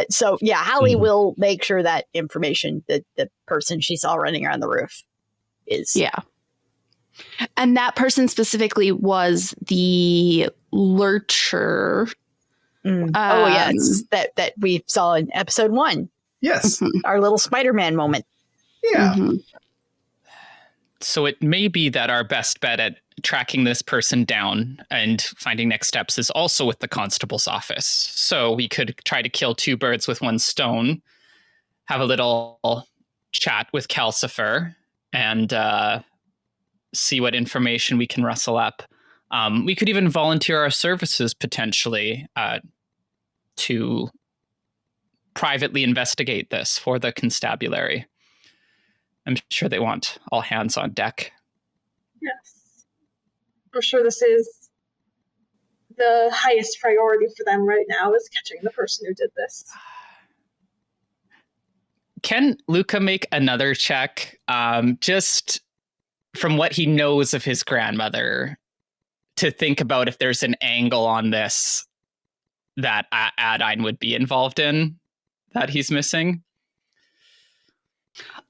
So Hallie will make sure that information, that the person she saw running around the roof is. Yeah. And that person specifically was the lurcher. Yes, that we saw in episode 1. Yes. Our little Spider-Man moment. Yeah. So it may be that our best bet at tracking this person down and finding next steps is also with the constable's office. So we could try to kill 2 birds with 1 stone, have a little chat with Calcifer, and see what information we can rustle up. We could even volunteer our services potentially to privately investigate this for the constabulary. I'm sure they want all hands on deck. Yes. I'm sure this is the highest priority for them right now, is catching the person who did this. Can Luka make another check, just from what he knows of his grandmother, to think about if there's an angle on this that Adine would be involved in that he's missing?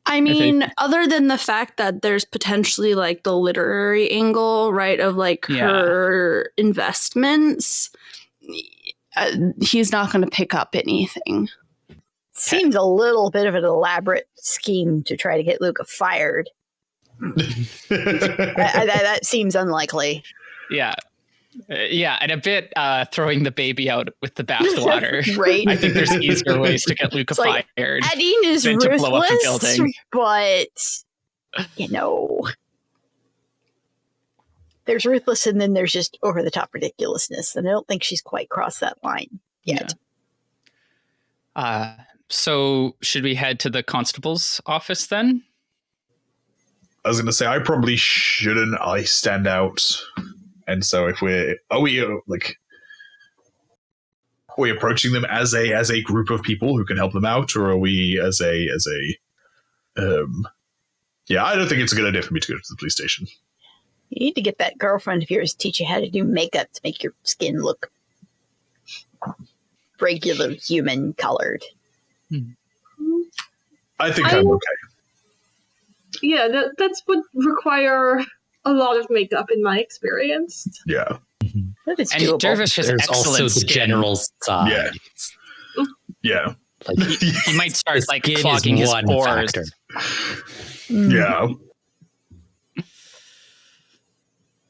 I mean, other than the fact that there's potentially the literary angle, right, of her investments, he's not going to pick up anything. Seems a little bit of an elaborate scheme to try to get Luka fired. That seems unlikely. Yeah. And a bit throwing the baby out with the bathwater. Right. I think there's easier ways to get Luka fired. Adine is than to blow up a ruthless, building. but there's ruthless, and then there's just over the top ridiculousness, and I don't think she's quite crossed that line yet. Yeah. So should we head to the constable's office then? I was going to say, I probably shouldn't. I stand out. And so if are we approaching them as a group of people who can help them out, or are we as a Yeah, I don't think it's a good idea for me to go to the police station. You need to get that girlfriend of yours to teach you how to do makeup to make your skin look regular human colored. I think I'm okay. Yeah, that's would require a lot of makeup in my experience. Yeah. But it's And doable. Dervish has There's excellent also the skin. general side. Yeah. Yeah. Like, He might start the like skin is clogging his one pores. factor. Yeah.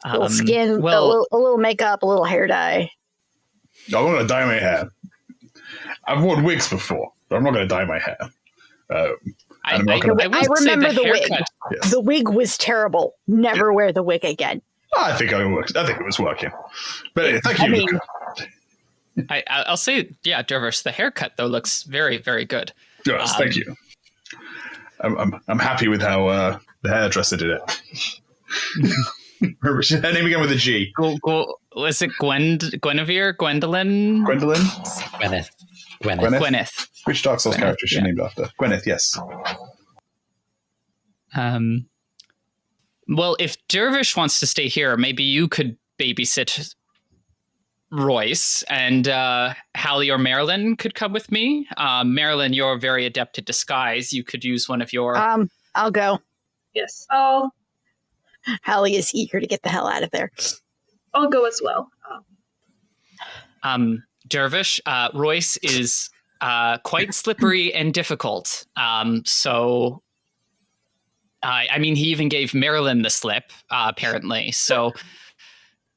A little skin, a little makeup, a little hair dye. I'm not going to dye my hair. I've worn wigs before, but I'm not going to dye my hair. I I'm not will I say remember the wig. haircut. Yes. The wig was terrible. Never wear the wig again. I think it was working. But anyway, thank you. I mean- Luka. I'll say, yeah, Dervish, the haircut though looks very, very good. Yes, thank you. I'm happy with how the hairdresser did it. Remember her name again with a G. Was it Guinevere? Gwendolyn? Gwendolyn? Gwyneth. Gwyneth. Which Dark Souls Gwyneth, character is she yeah. named after? Gwyneth, yes. Well, if Dervish wants to stay here, maybe you could babysit Royce, and Hallie or Marelyn could come with me. Marelyn, you're very adept at disguise. You could use one of your... I'll go. Yes, Hallie is eager to get the hell out of there. I'll go as well. Dervish, Royce is quite slippery and difficult. So, I mean, he even gave Marelyn the slip, apparently. So,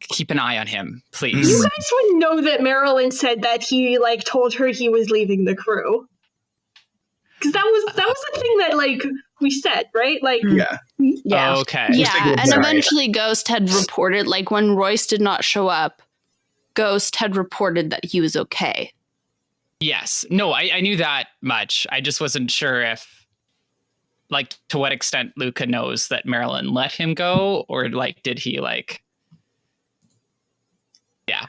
keep an eye on him, please. You guys would know that Marelyn said that he told her he was leaving the crew. Because that was the thing that we said, right? Yeah. Yeah. Okay. Yeah, and Sorry. eventually Ghost had reported, when Royce did not show up, Ghost had reported that he was okay. Yes. No, I knew that much. I just wasn't sure if, to what extent Luka knows that Marelyn let him go, or, did he, Yeah.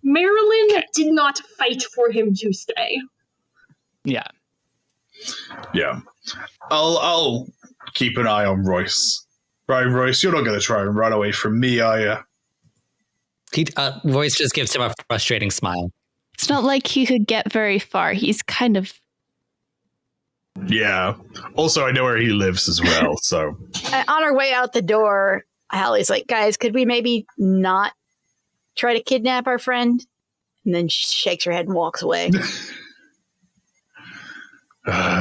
Marelyn did not fight for him to stay. Yeah. Yeah. I'll keep an eye on Royce. Right, Royce, you're not going to try and run away from me, are you? Royce just gives him a frustrating smile. It's not like he could get very far. He's kind of... Yeah. Also, I know where he lives as well, so... On our way out the door, Hallie's like, guys, could we maybe not try to kidnap our friend? And then she shakes her head and walks away.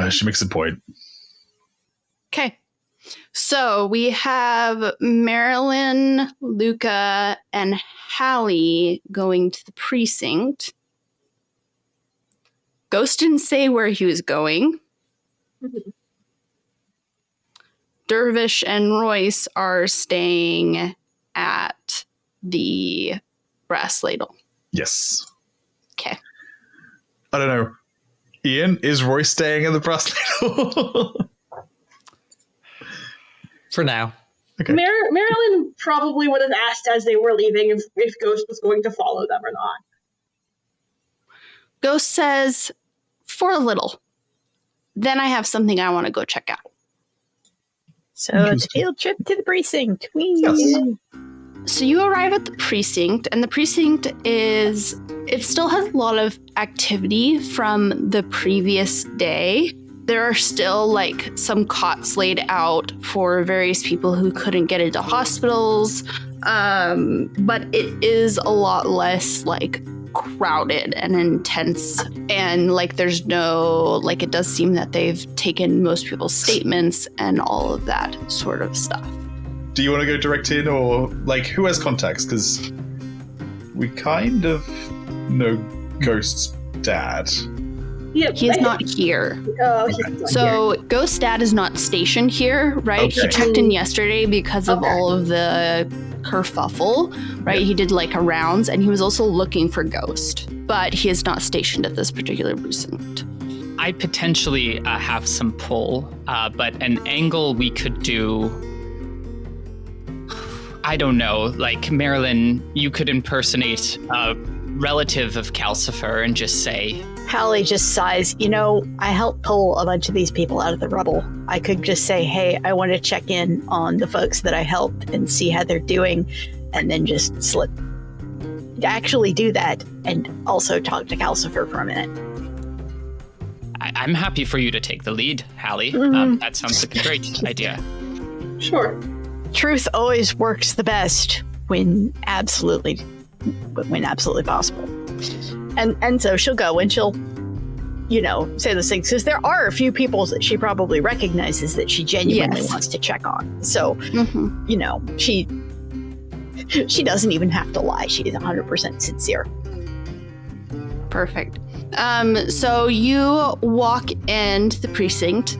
She makes a point. Okay. So we have Marelyn, Luka, and Hallie going to the precinct. Ghost didn't say where he was going. Dervish and Royce are staying at the Brass Ladle. Yes. Okay. I don't know. Ian, is Royce staying in the Brass Ladle? For now. Okay. Marelyn probably would have asked as they were leaving if Ghost was going to follow them or not. Ghost says, for a little. Then I have something I want to go check out. So it's a field trip to the precinct. Whee! Yes. So you arrive at the precinct, and the precinct it still has a lot of activity from the previous day. There are still some cots laid out for various people who couldn't get into hospitals. But it is a lot less crowded and intense. And there's no, it does seem that they've taken most people's statements and all of that sort of stuff. Do you want to go direct in, or who has contacts? Because we kind of know Ghost's dad. Yeah, He's not here. Oh, he's not here. So Ghost Dad is not stationed here, right? Okay. He checked in yesterday because of Okay. all of the kerfuffle, right? He did a rounds, and he was also looking for Ghost, but he is not stationed at this particular precinct. I potentially have some pull, but an angle we could do... I don't know, Marelyn, you could impersonate relative of Calcifer and just say, Hallie just sighs. I helped pull a bunch of these people out of the rubble. I could just say, hey, I want to check in on the folks that I helped and see how they're doing, and then just slip. Actually do that and also talk to Calcifer for a minute. I'm happy for you to take the lead, Hallie. That sounds like a great idea. Sure. Truth always works the best when absolutely possible. And so she'll go and she'll, say those things, because there are a few people that she probably recognizes that she genuinely wants to check on. So, she doesn't even have to lie. She is 100% sincere. Perfect. So you walk into the precinct,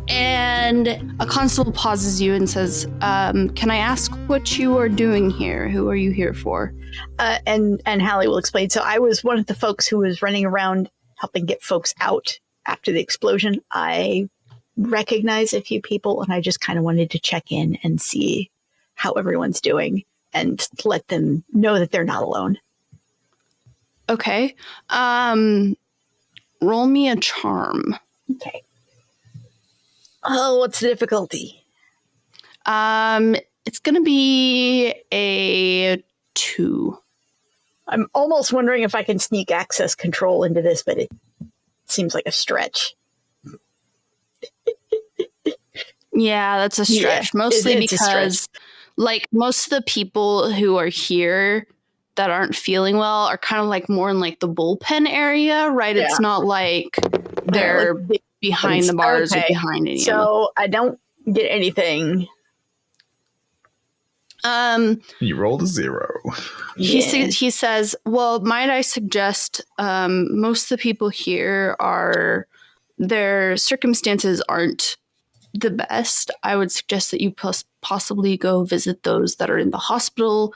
and a constable pauses you and says, can I ask what you are doing here? Who are you here for? And Hallie will explain. So I was one of the folks who was running around helping get folks out after the explosion. I recognize a few people, and I just kind of wanted to check in and see how everyone's doing and let them know that they're not alone. Okay. Roll me a charm. Okay. Oh, what's the difficulty? It's going to be a 2. I'm almost wondering if I can sneak access control into this, but it seems like a stretch. Yeah, that's a stretch. Mostly it's because, like, most of the people who are here that aren't feeling well are kind of like more in like the bullpen area, right? Yeah. It's not like they're behind the bars or behind any. So I don't get anything. You rolled a 0. He says, well, might I suggest most of the people here their circumstances aren't the best. I would suggest that you possibly go visit those that are in the hospital.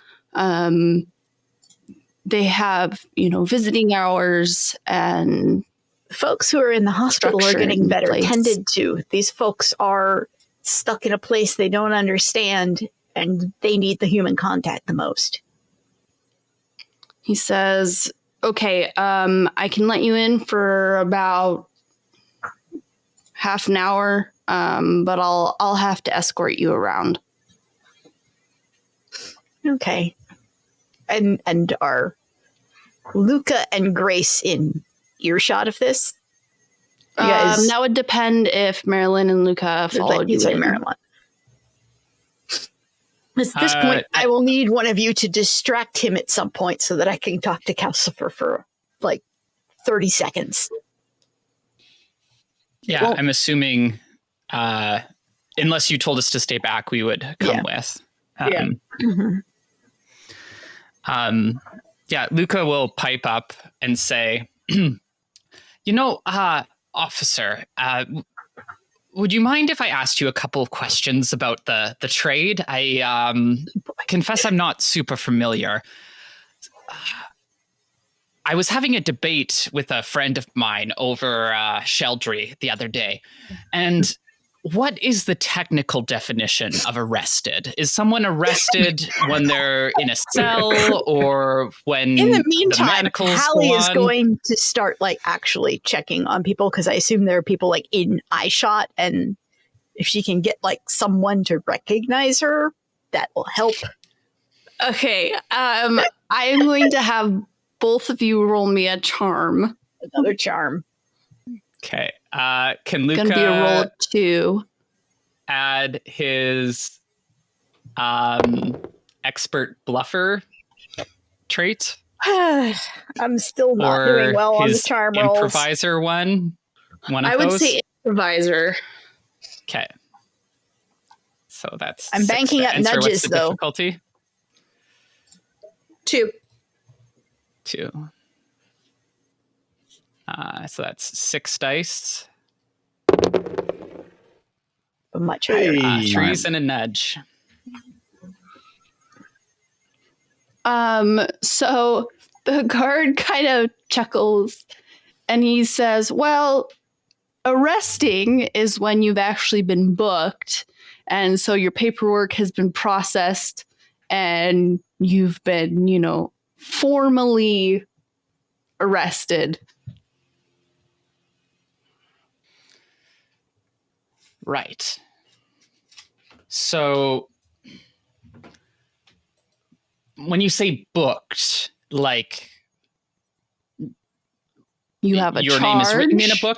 They have, visiting hours, and folks who are in the hospital are getting better tended to. These folks are stuck in a place they don't understand, and they need the human contact the most. He says, okay, I can let you in for about half an hour, but I'll have to escort you around. Okay. And are Luka and Grace in earshot of this? That would depend if Marelyn and Luka followed you in. Marelyn. At this point, I will need one of you to distract him at some point so that I can talk to Calcifer for like 30 seconds. Yeah, I'm assuming unless you told us to stay back, we would come with. Luka will pipe up and say, officer, would you mind if I asked you a couple of questions about the trade? I confess I'm not super familiar. I was having a debate with a friend of mine over Sheldry the other day, and what is the technical definition of arrested? Is someone arrested when they're in a cell, or when in the meantime, the Hallie is going to start actually checking on people, because I assume there are people in eyeshot, and if she can get someone to recognize her, that will help. Okay, I am going to have both of you roll me a charm. Another charm. Okay. Can Luka gonna be a roll of 2. Add his expert bluffer trait? I'm still not doing well on the charm rolls. Improviser one of those? I would say improviser. Okay. So that's I'm banking up nudges, what's the though. Difficulty? 2. So that's 6 dice. Much higher. 3s and a nudge. So the guard kind of chuckles and he says, well, arresting is when you've actually been booked. And so your paperwork has been processed and you've been, formally arrested. Right. So when you say booked, like You have a your charge. name is written in a book?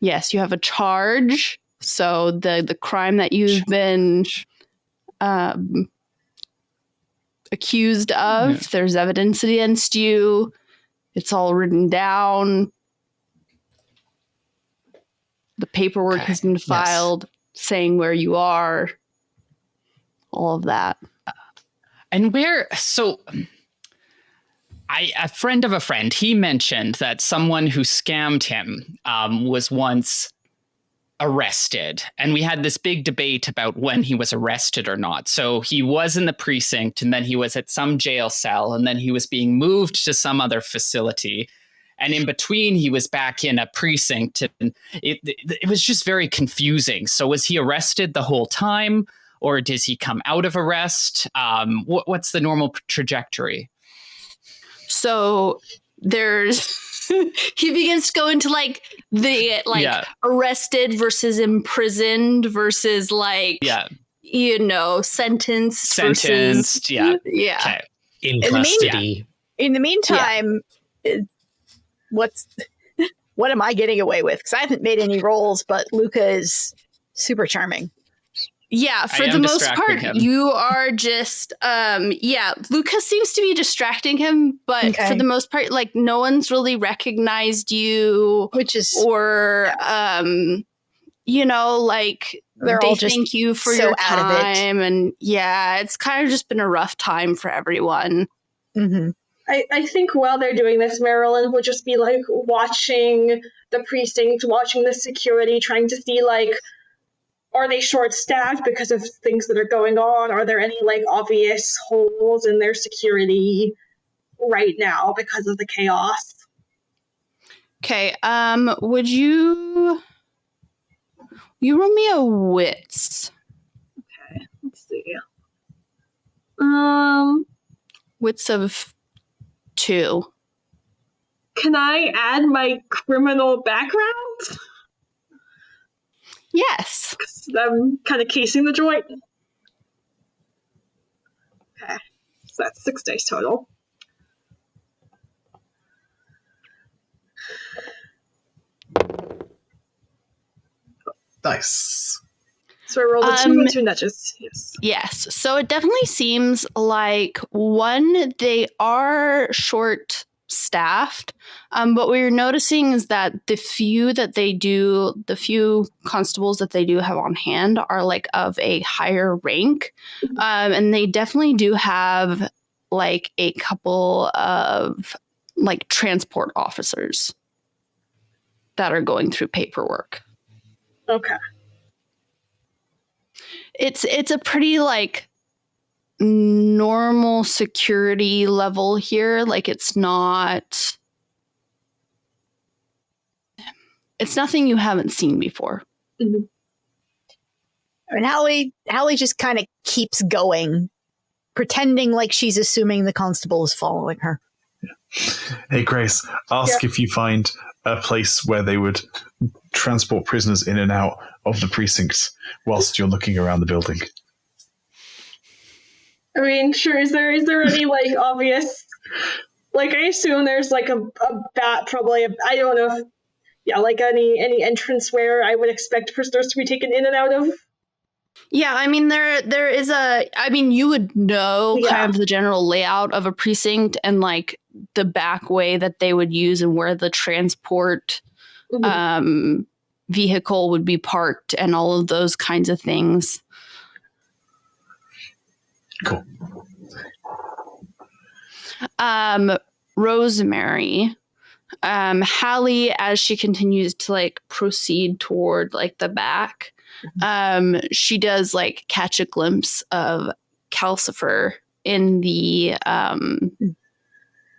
Yes, you have a charge. So the crime that you've been accused of, there's evidence against you. It's all written down. The paperwork has been filed saying where you are. All of that. And where, so a friend of a friend, he mentioned that someone who scammed him was once arrested. And we had this big debate about when he was arrested or not. So he was in the precinct, and then he was at some jail cell, and then he was being moved to some other facility. And in between, he was back in a precinct. And it was just very confusing. So was he arrested the whole time? Or does he come out of arrest? What's the normal trajectory? So there's he begins to go into like the arrested versus imprisoned versus like sentenced versus, Okay. In custody. In the meantime, what am I getting away with? Because I haven't made any rolls, but Luka is super charming. Yeah, for the most part, you are just, Luka seems to be distracting him, but for the most part, like, no one's really recognized you. Which is... Or, like, they thank you for your time. And, it's kind of just been a rough time for everyone. Mm-hmm. I think while they're doing this, Marelyn will just be, like, watching the precinct, watching the security, trying to see, like, are they short-staffed because of things that are going on? Are there any, like, obvious holes in their security right now because of the chaos? Okay, would you roll me a wits? Okay, let's see. Wits of 2. Can I add my criminal background? Yes. I'm kind of casing the joint. Okay, so that's 6 dice total. Nice. So I rolled a 2 and 2 nudges. Yes. So it definitely seems like, one, they are short-staffed, but what we're noticing is that the few constables that they do have on hand are like of a higher rank, and they definitely do have like a couple of like transport officers that are going through paperwork. Okay. It's a pretty like normal security level here. Like it's nothing you haven't seen before. Mm-hmm. I mean, Hallie just kind of keeps going, pretending like she's assuming the constable is following her. Hey, Grace, ask if you find a place where they would transport prisoners in and out of the precincts whilst you're looking around the building. I mean, sure. Is there any like obvious? Like, I assume there's like a bat, probably. I don't know. Like any entrance where I would expect prisoners to be taken in and out of. Yeah, I mean there is you would know kind of the general layout of a precinct and like the back way that they would use and where the transport vehicle would be parked and all of those kinds of things. Cool. Rosemary, Hallie, as she continues to like proceed toward like the back, she does like catch a glimpse of Calcifer in the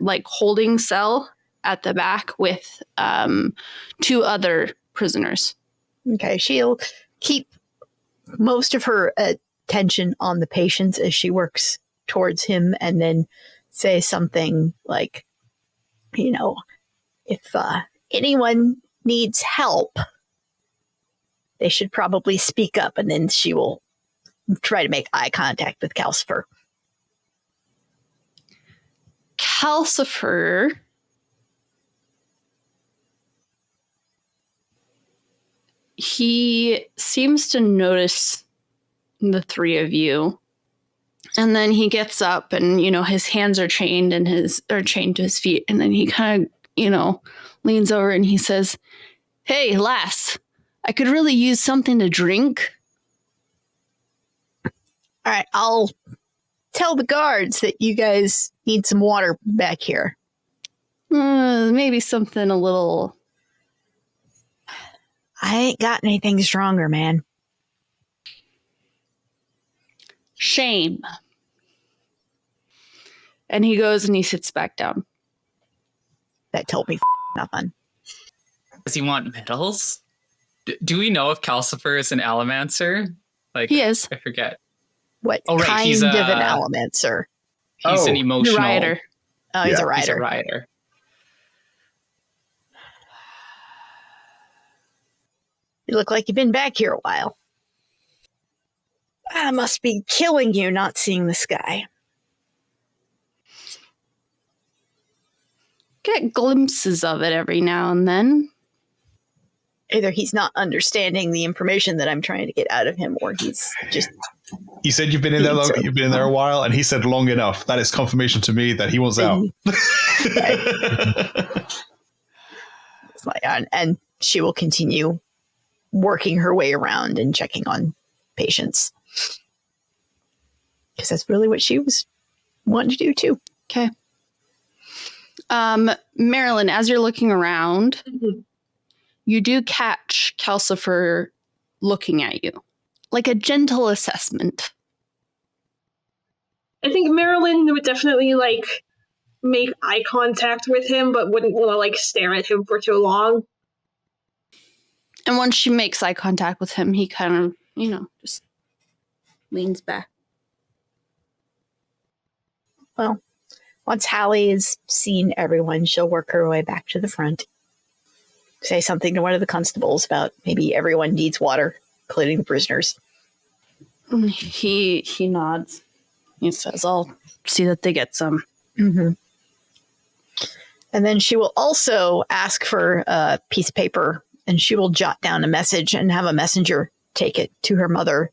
like holding cell at the back with 2 other prisoners. Okay, she'll keep most of her attention on the patients as she works towards him and then say something like, you know, if anyone needs help, they should probably speak up, and then she will try to make eye contact with Calcifer. Calcifer he seems to notice the three of you, and then he gets up, and his hands are chained chained to his feet, and then he kind of leans over and he says, "Hey, lass, I could really use something to drink." All right, I'll tell the guards that you guys need some water back here. Maybe something a little... I ain't got anything stronger, man. Shame. And he goes and he sits back down. That told me nothing. Does he want medals? Do we know if Calcifer is an Allomancer? Like, he is. I forget. What right, kind he's of an Allomancer? He's an emotional... The writer. Oh, he's a writer. He's a writer. You look like you've been back here a while. I must be killing you not seeing the sky. Get glimpses of it every now and then. Either he's not understanding the information that I'm trying to get out of him, or he's just... You said you've been in there long. You've been in there a while, and he said long enough. That is confirmation to me that he wants out. It's like, and she will continue working her way around and checking on patients, because that's really what she was wanting to do too. Okay. Marelyn, as you're looking around, you do catch Calcifer looking at you, like a gentle assessment. I think Marelyn would definitely make eye contact with him, but wouldn't want to stare at him for too long. And once she makes eye contact with him, he kind of, just leans back. Well, once Hallie has seen everyone, she'll work her way back to the front. Say something to one of the constables about maybe everyone needs water, including the prisoners. He nods. He says, "I'll see that they get some." Mm-hmm. And then she will also ask for a piece of paper, and she will jot down a message and have a messenger take it to her mother,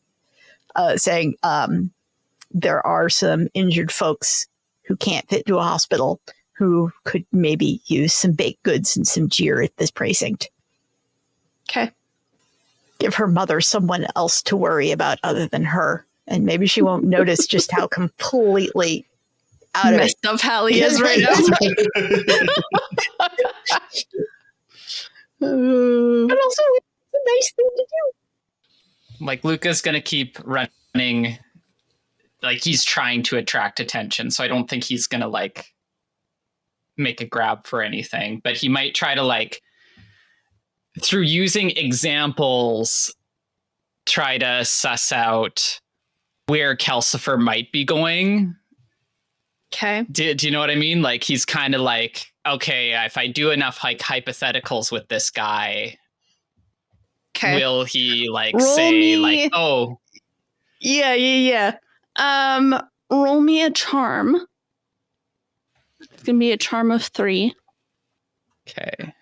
saying there are some injured folks who can't fit to a hospital who could maybe use some baked goods and some cheer at this precinct. Okay. Give her mother someone else to worry about other than her, and maybe she won't notice just how completely out of messed up Hallie is right now. But also, it's a nice thing to do. Luka's gonna keep running. He's trying to attract attention, so I don't think he's gonna make a grab for anything, but he might try to through using examples, try to suss out where Calcifer might be going. Okay. Do you know what I mean? He's kind of okay, if I do enough hypotheticals with this guy, will he say oh, yeah. Roll me a charm. It's gonna be a charm of 3. Okay.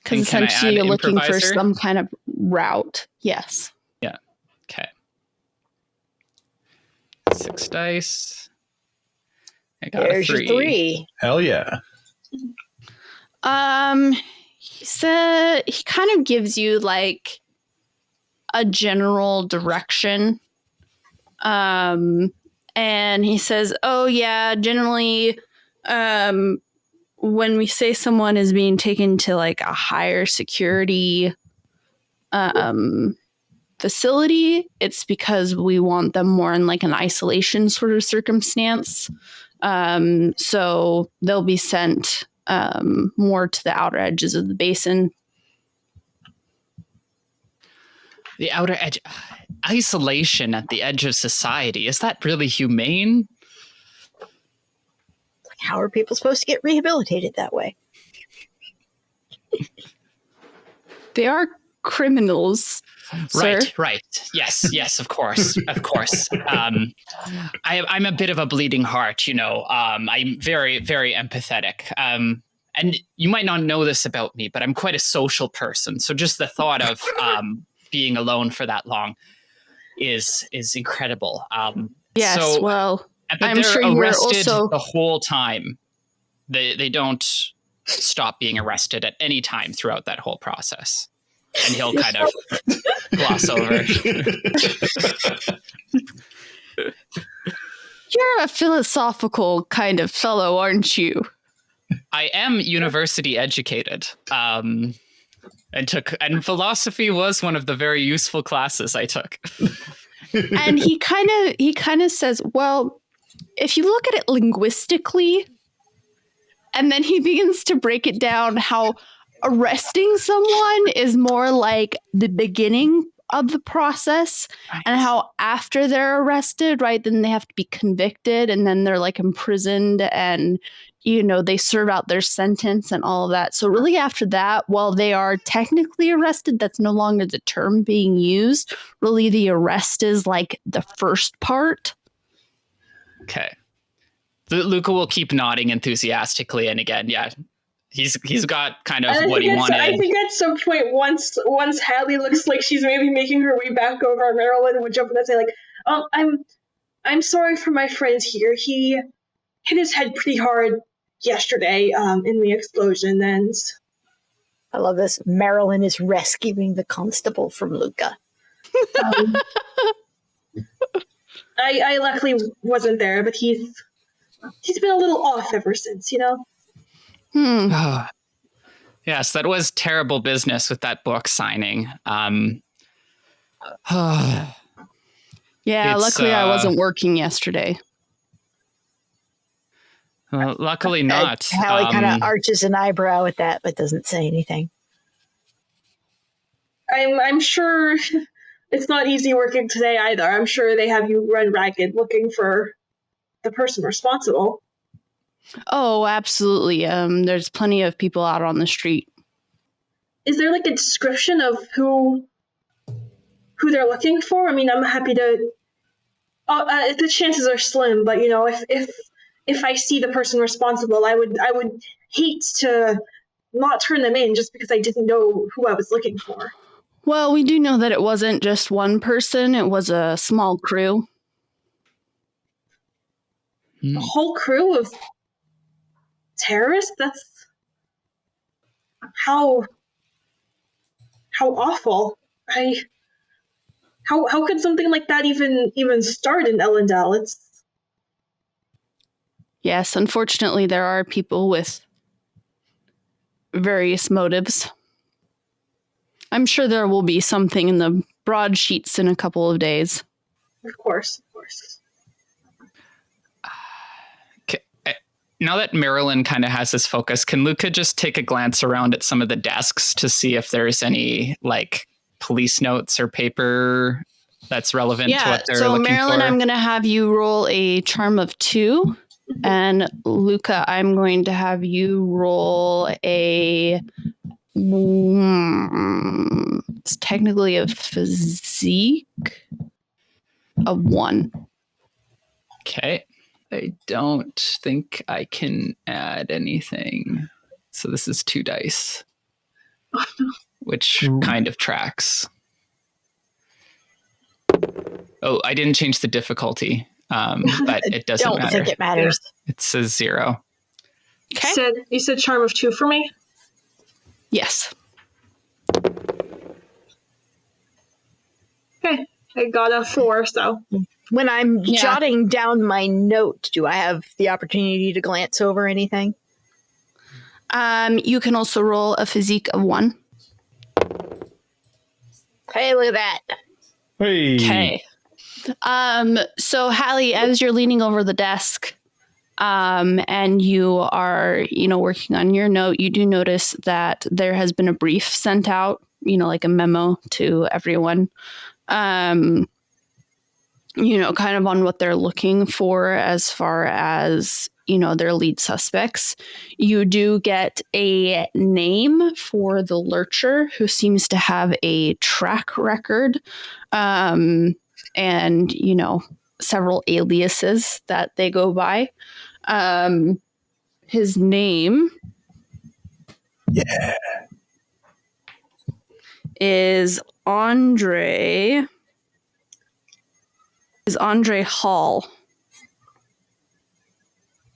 Because essentially you're looking for some kind of route. Yes. Yeah. Okay. 6 dice. I got There's a 3. your 3. Hell yeah. He said he kind of gives you a general direction. And he says, "Oh yeah, generally, when we say someone is being taken to a higher security facility, it's because we want them more in an isolation sort of circumstance. So they'll be sent more to the outer edges of the basin." The outer edge. Isolation at the edge of society. Is that really humane? How are people supposed to get rehabilitated that way? They are criminals. Sir. Right. Yes, of course. I'm a bit of a bleeding heart, I'm very, very empathetic. And you might not know this about me, but I'm quite a social person. So just the thought of being alone for that long is incredible. Yes, so, well, but I'm they're sure you were arrested also the whole time. They don't stop being arrested at any time throughout that whole process. And he'll kind of gloss over. You're a philosophical kind of fellow, aren't you? I am university educated. And philosophy was one of the very useful classes I took. And he kind of says, well, if you look at it linguistically, and then he begins to break it down how arresting someone is more like the beginning of the process, right, and how after they're arrested, right, then they have to be convicted, and then they're like imprisoned, and they serve out their sentence and all of that. So really after that, while they are technically arrested, that's no longer the term being used. Really the arrest is like the first part. Okay. Luka will keep nodding enthusiastically, and again, yeah, he's got kind of what he wanted. I think at some point, once Hallie looks like she's maybe making her way back over, Marelyn would jump in and say, like, I'm sorry for my friend here. He hit his head pretty hard yesterday in the explosion, and I love this. Marelyn is rescuing the constable from Luka. I luckily wasn't there, but he's been a little off ever since, Yes, that was terrible business with that book signing. Yeah, luckily I wasn't working yesterday. Well, luckily not. Hallie kind of arches an eyebrow at that, but doesn't say anything. I'm sure it's not easy working today either. I'm sure they have you run ragged looking for the person responsible. Oh, absolutely. There's plenty of people out on the street. Is there like a description of who they're looking for? I mean, I'm happy to. The chances are slim, but if I see the person responsible, I would hate to not turn them in just because I didn't know who I was looking for. Well, we do know that it wasn't just one person; it was a small crew. A whole crew of terrorists? That's how awful. How could something like that even start in Ellendale? Yes, unfortunately, there are people with various motives. I'm sure there will be something in the broadsheets in a couple of days. Of course. Now that Marelyn kind of has this focus, can Luka just take a glance around at some of the desks to see if there's any like police notes or paper that's relevant to what they're looking for? So Marelyn, I'm going to have you roll a charm of 2. And Luka, I'm going to have you roll a... it's technically a physique of 1. Okay. I don't think I can add anything. So this is 2 dice, which kind of tracks. Oh, I didn't change the difficulty, but it doesn't matter. I don't think it matters. It says 0. Okay. You said charm of 2 for me? Yes. Okay. I got a 4, so... When I'm jotting down my note, do I have the opportunity to glance over anything? You can also roll a physique of 1. Hey, look at that. Hey. Okay. So Hallie, as you're leaning over the desk, and you are, working on your note, you do notice that there has been a brief sent out, like a memo to everyone. Kind of on what they're looking for as far as, their lead suspects. You do get a name for the lurcher, who seems to have a track record, and several aliases that they go by. His name is Andre Hall.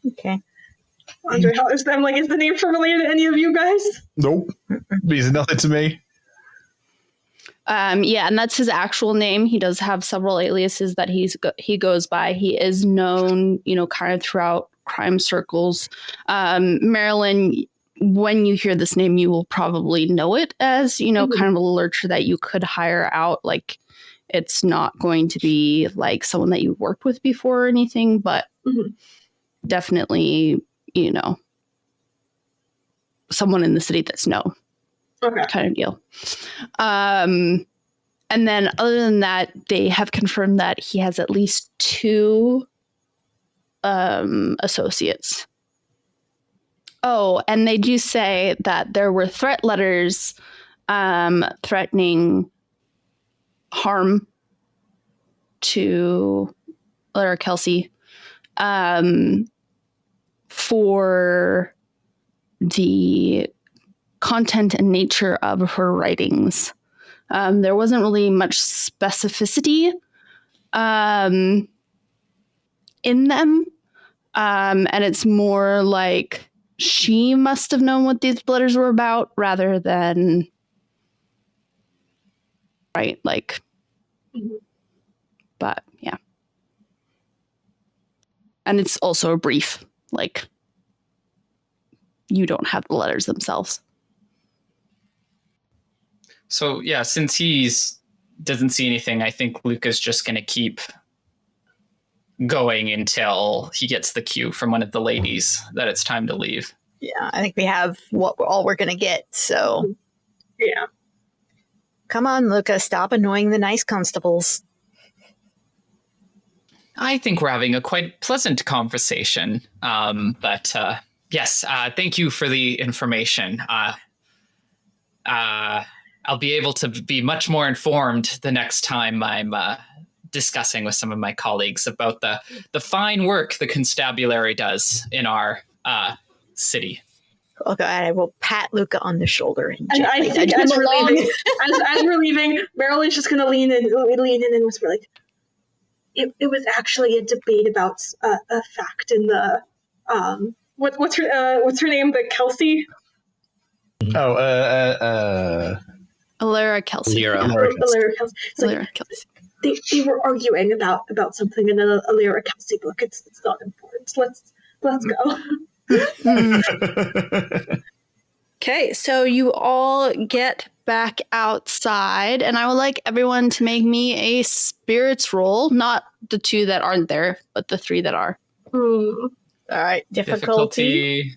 Okay. Andre, how is them? Like, is the name familiar to any of you guys? Nope. Means nothing to me. And that's his actual name. He does have several aliases that he goes by. He is known, kind of throughout crime circles. Marelyn, when you hear this name, you will probably know it as, kind of a lurcher that you could hire out. Like, it's not going to be like someone that you worked with before or anything, but definitely, someone in the city that's known. Okay. Kind of deal. And then other than that, they have confirmed that he has at least 2 associates. Oh, and they do say that there were threat letters threatening harm to Lara Kelsey for the content and nature of her writings. There wasn't really much specificity in them. And it's more like she must have known what these letters were about rather than, right? Like, but yeah. And it's also a brief, like, you don't have the letters themselves. So yeah, since doesn't see anything, I think Luka's just going to keep going until he gets the cue from one of the ladies that it's time to leave. Yeah, I think we have all we're going to get, so. Yeah. Come on, Luka, stop annoying the nice constables. I think we're having a quite pleasant conversation. But yes, thank you for the information. I'll be able to be much more informed the next time I'm discussing with some of my colleagues about the fine work the constabulary does in our city. Okay, I will pat Luka on the shoulder and I think as we're leaving, Marelyn's just gonna lean in and whisper like, "It was actually a debate about a fact in the what's her name? The Kelsey." Alyra Kelsey. Alyra Kelsey. So Alyra Kelsey. They were arguing about something in an Alyra Kelsey book. It's not important. Let's go. Okay, so you all get back outside, and I would like everyone to make me a spirits roll. Not the 2 that aren't there, but the 3 that are. All right, difficulty.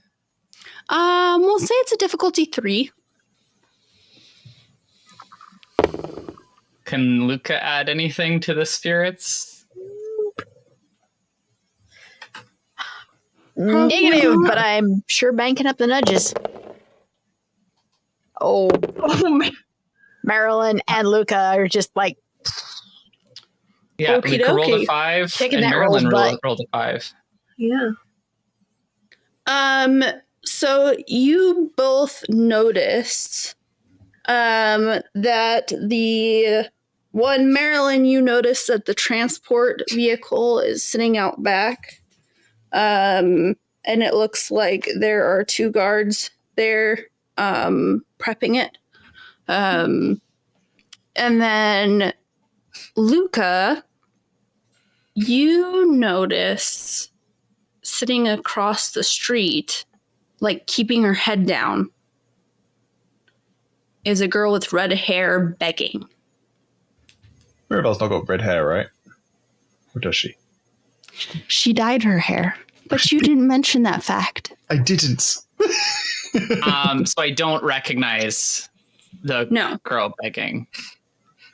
We'll say it's a difficulty 3. Can Luka add anything to the spirits? Negative, but I'm sure banking up the nudges. Oh, Marelyn and Luka are just like, yeah, Okey Luka rolled a dokey. 5, Taking and that Marelyn roll, rolled a 5. Yeah. So you both noticed that the one, Marelyn, you noticed that the transport vehicle is sitting out back. And it looks like there are 2 guards there prepping it. And then Luka, you notice sitting across the street, like keeping her head down, is a girl with red hair begging. Mirabelle's not got red hair, right? Or does she? She dyed her hair, but you didn't mention that fact. I didn't. So I don't recognize the girl begging.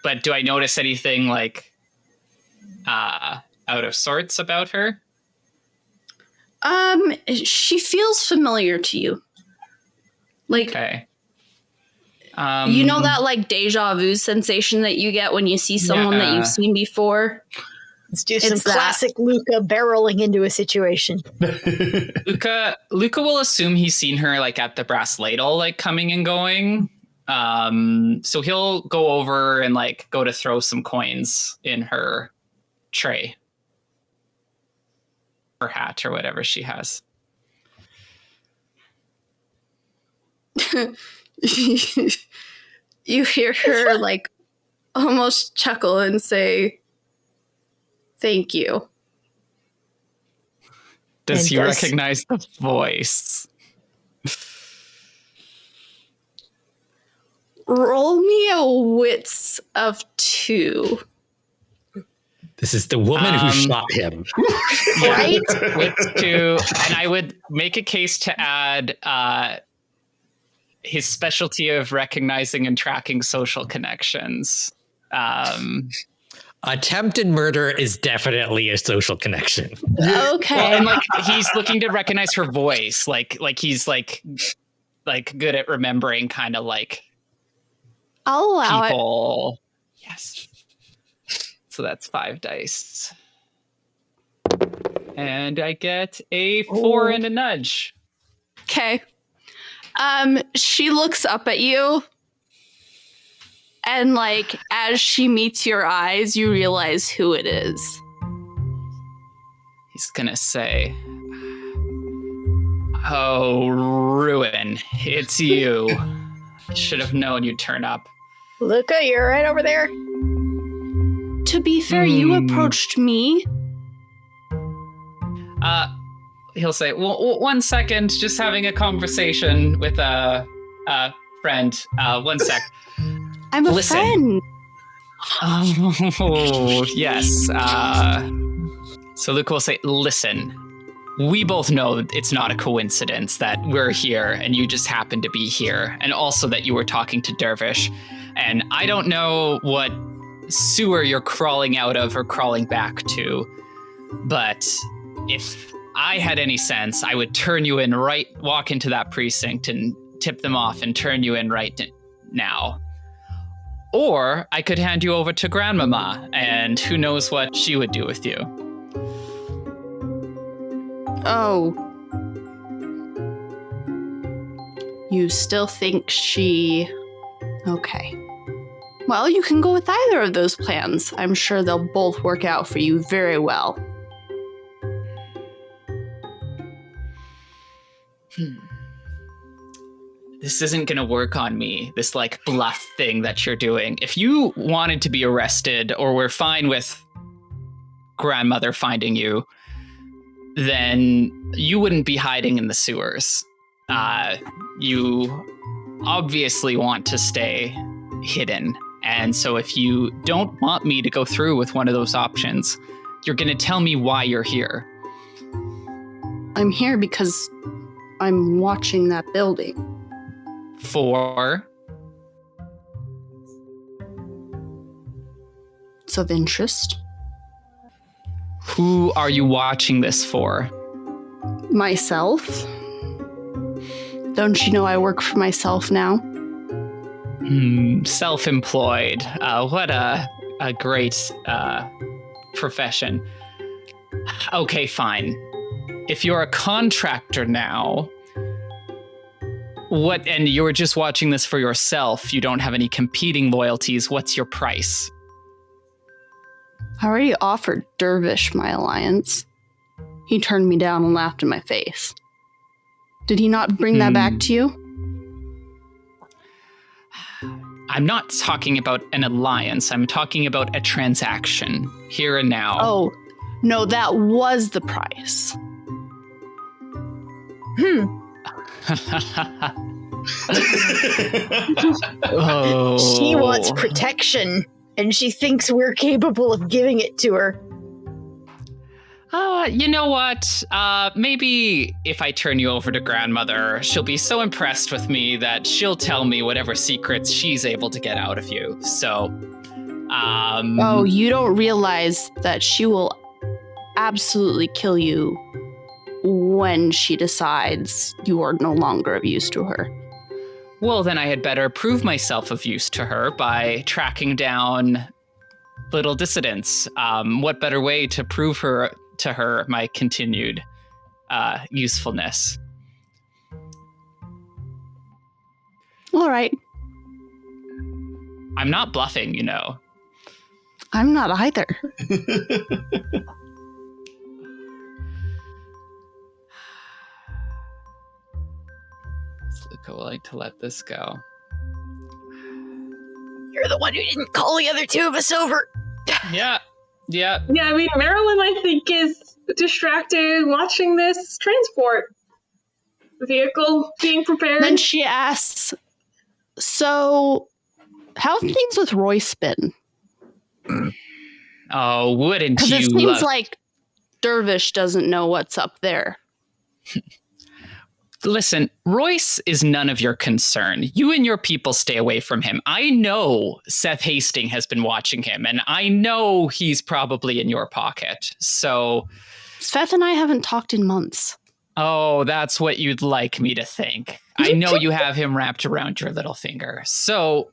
But do I notice anything like out of sorts about her? She feels familiar to you. Like, Okay. you know that like deja vu sensation that you get when you see someone that you've seen before? Let's do some It's that. classic Luka barreling into a situation. Luka will assume he's seen her like at the brass ladle, like coming and going. So he'll go over and like go to throw some coins in her tray. Her hat or whatever she has. You hear her like almost chuckle and say, "Thank you." Does And he does- recognize the voice? Roll me a wits of 2. This is the woman who shot him. Right? And I would make a case to add his specialty of recognizing and tracking social connections. Attempted murder is definitely a social connection. Okay. Well, and like he's looking to recognize her voice, like he's like good at remembering, kind of like I'll allow people. Yes. So that's 5 dice, and I get a 4 and a nudge. it. Okay. She looks up at you, and like as she meets your eyes, you realize who it is. He's gonna say, "Oh, Ruin, it's you. I should have known you'd turn up." Luka, you're right over there. To be fair, you approached me. He'll say, "Well, 1 second, just having a conversation with a friend. 1 sec." I'm a Listen. friend. Oh, yes. So Luka will say, "Listen, we both know it's not a coincidence that we're here and you just happen to be here, and also that you were talking to Dervish. And I don't know what sewer you're crawling out of or crawling back to, but if I had any sense, I would turn you in walk into that precinct and tip them off and turn you in right now. Or I could hand you over to Grandmama, and who knows what she would do with you." Oh. You still think she... Okay. Well, you can go with either of those plans. I'm sure they'll both work out for you very well. This isn't going to work on me, this like bluff thing that you're doing. If you wanted to be arrested or were fine with grandmother finding you, then you wouldn't be hiding in the sewers. You obviously want to stay hidden. And so if you don't want me to go through with one of those options, you're going to tell me why you're here. I'm here because I'm watching that building. For? It's of interest. Who are you watching this for? Myself? Don't you know I work for myself now? Self-employed. What a great profession. Okay, fine. If you're a contractor now, and you're just watching this for yourself, you don't have any competing loyalties, what's your price? I already offered Dervish my alliance. He turned me down and laughed in my face. Did he not bring that back to you? I'm not talking about an alliance. I'm talking about a transaction, here and now. Oh, no, that was the price. Oh. She wants protection, and she thinks we're capable of giving it to her. You know what? Maybe if I turn you over to grandmother, she'll be so impressed with me that she'll tell me whatever secrets she's able to get out of you. So, Oh, you don't realize that she will absolutely kill you when she decides you are no longer of use to her. Well, then I had better prove myself of use to her by tracking down little dissidents. What better way to prove to her my continued usefulness? All right. I'm not bluffing, you know. I'm not either. Is Luka willing to let this go? You're the one who didn't call the other two of us over. Yeah. Yeah, I mean, Marelyn, I think, is distracted watching this transport vehicle being prepared. Then she asks, so how have things with Royce been? Oh, wouldn't Because you it seems love... like Dervish doesn't know what's up there. Listen, Royce is none of your concern. You and your people stay away from him. I know Seth Hastings has been watching him, and I know he's probably in your pocket. So... Seth and I haven't talked in months. Oh, that's what you'd like me to think. I know you have him wrapped around your little finger. So...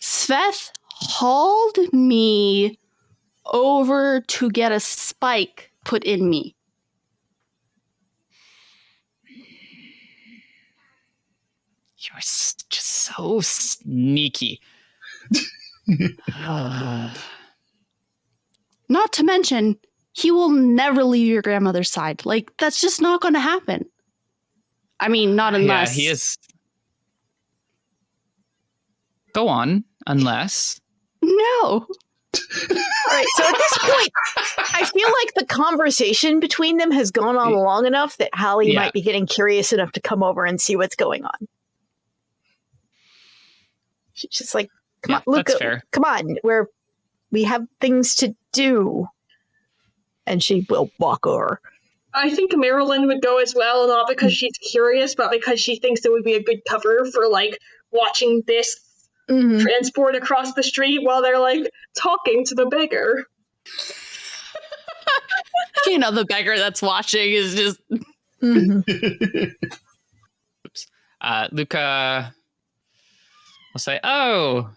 Seth hauled me over to get a spike put in me. You're just so sneaky. Not to mention, he will never leave your grandmother's side. Like, that's just not going to happen. I mean, not unless... Yeah, he is... Go on, unless... No. All right, so at this point, I feel like the conversation between them has gone on long enough that Hallie might be getting curious enough to come over and see what's going on. She's just like, come on, Luka, come on, we have things to do. And she will walk over. I think Marelyn would go as well, not because she's curious, but because she thinks it would be a good cover for, like, watching this transport across the street while they're, like, talking to the beggar. You know, the beggar that's watching is just... Oops. Luka will say, oh,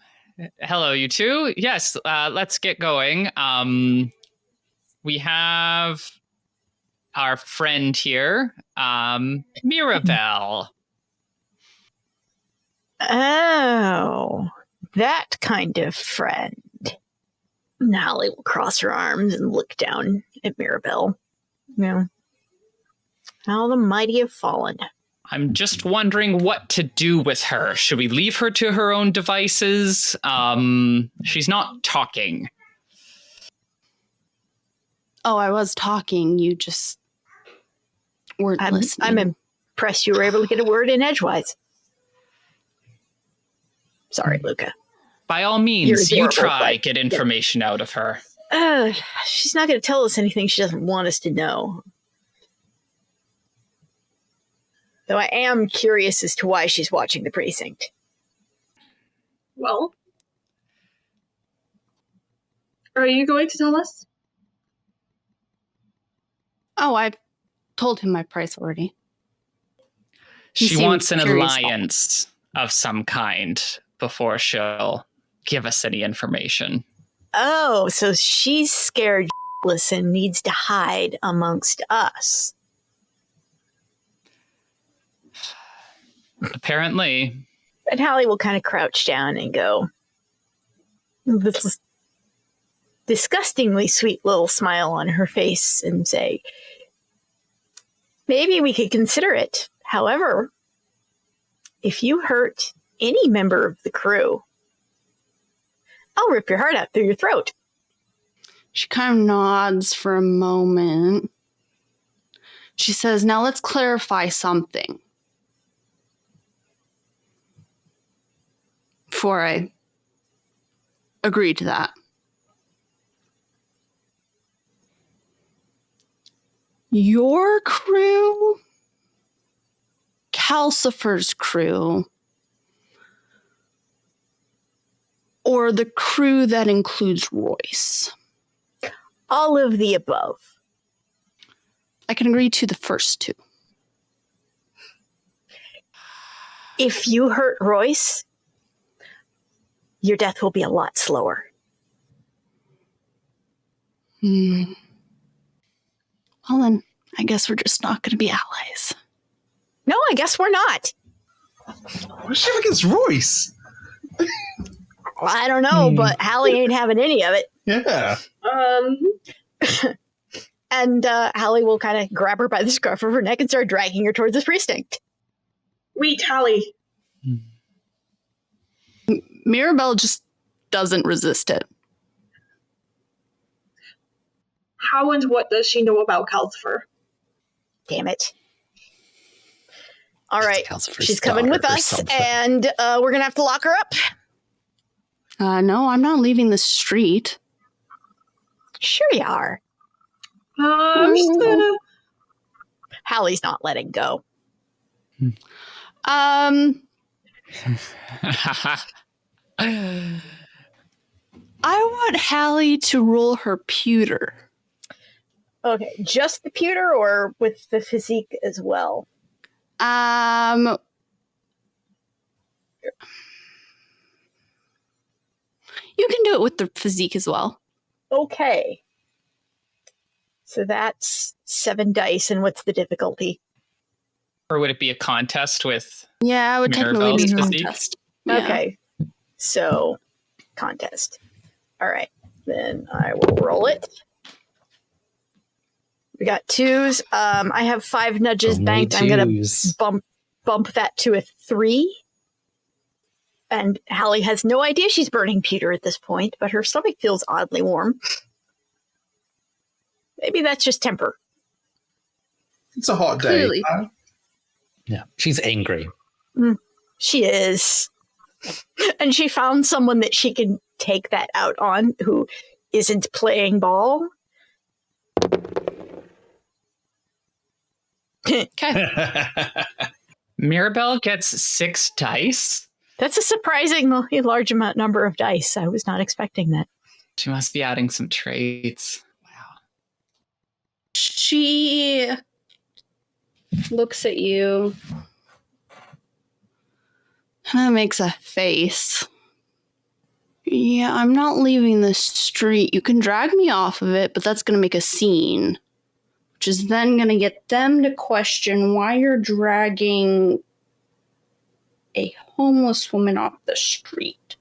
hello, you two. Yes, let's get going. We have our friend here, Mirabelle. Oh, that kind of friend. Hallie will cross her arms and look down at Mirabelle. You know, how the mighty have fallen. I'm just wondering what to do with her. Should we leave her to her own devices? She's not talking. Oh, I was talking. You just weren't listening. I'm impressed you were able to get a word in edgewise. Sorry, Luka. By all means, you try get information out of her. She's not going to tell us anything she doesn't want us to know. Though I am curious as to why she's watching the precinct. Well, are you going to tell us? Oh, I've told him my price already. She wants an alliance of some kind before she'll give us any information. Oh, so she's scared and needs to hide amongst us. Apparently. And Hallie will kind of crouch down and go, this disgustingly sweet little smile on her face and say, maybe we could consider it. However, if you hurt any member of the crew, I'll rip your heart out through your throat. She kind of nods for a moment. She says, now let's clarify something before I agree to that. Your crew, Calcifer's crew, or the crew that includes Royce? All of the above. I can agree to the first two. If you hurt Royce, your death will be a lot slower. Well, then, I guess we're just not going to be allies. No, I guess we're not. What's she have against Royce? Well, I don't know, but Hallie ain't having any of it. Yeah. And Hallie will kind of grab her by the scruff of her neck and start dragging her towards the precinct. Wait, Hallie. Mirabelle just doesn't resist it. How and what does she know about Calcifer? Damn it. All right, Calcifer's she's coming with daughter or us, something. and we're going to have to lock her up. No, I'm not leaving the street. Sure you are. I'm just gonna... Hallie's not letting go. I want Hallie to roll her pewter. Okay, just the pewter or with the physique as well? You can do it with the physique as well. Okay. So that's 7 dice, and what's the difficulty? Or would it be a contest with? Yeah, it would technically be a Mirabelle's physique? contest. Yeah. Okay. So, contest. All right. Then I will roll it. We got 2s. I have 5 nudges Only banked. I'm going to 2s. bump that to a 3. And Hallie has no idea she's burning pewter at this point, but her stomach feels oddly warm. Maybe that's just temper. It's a hot day. Clearly. Yeah, she's angry. She is. And she found someone that she can take that out on who isn't playing ball. Okay. Mirabelle gets 6 dice. That's a surprisingly large number of dice. I was not expecting that. She must be adding some traits. Wow. She looks at you. Kind of makes a face. Yeah, I'm not leaving the street. You can drag me off of it, but that's going to make a scene. Which is then going to get them to question why you're dragging a homeless woman off the street.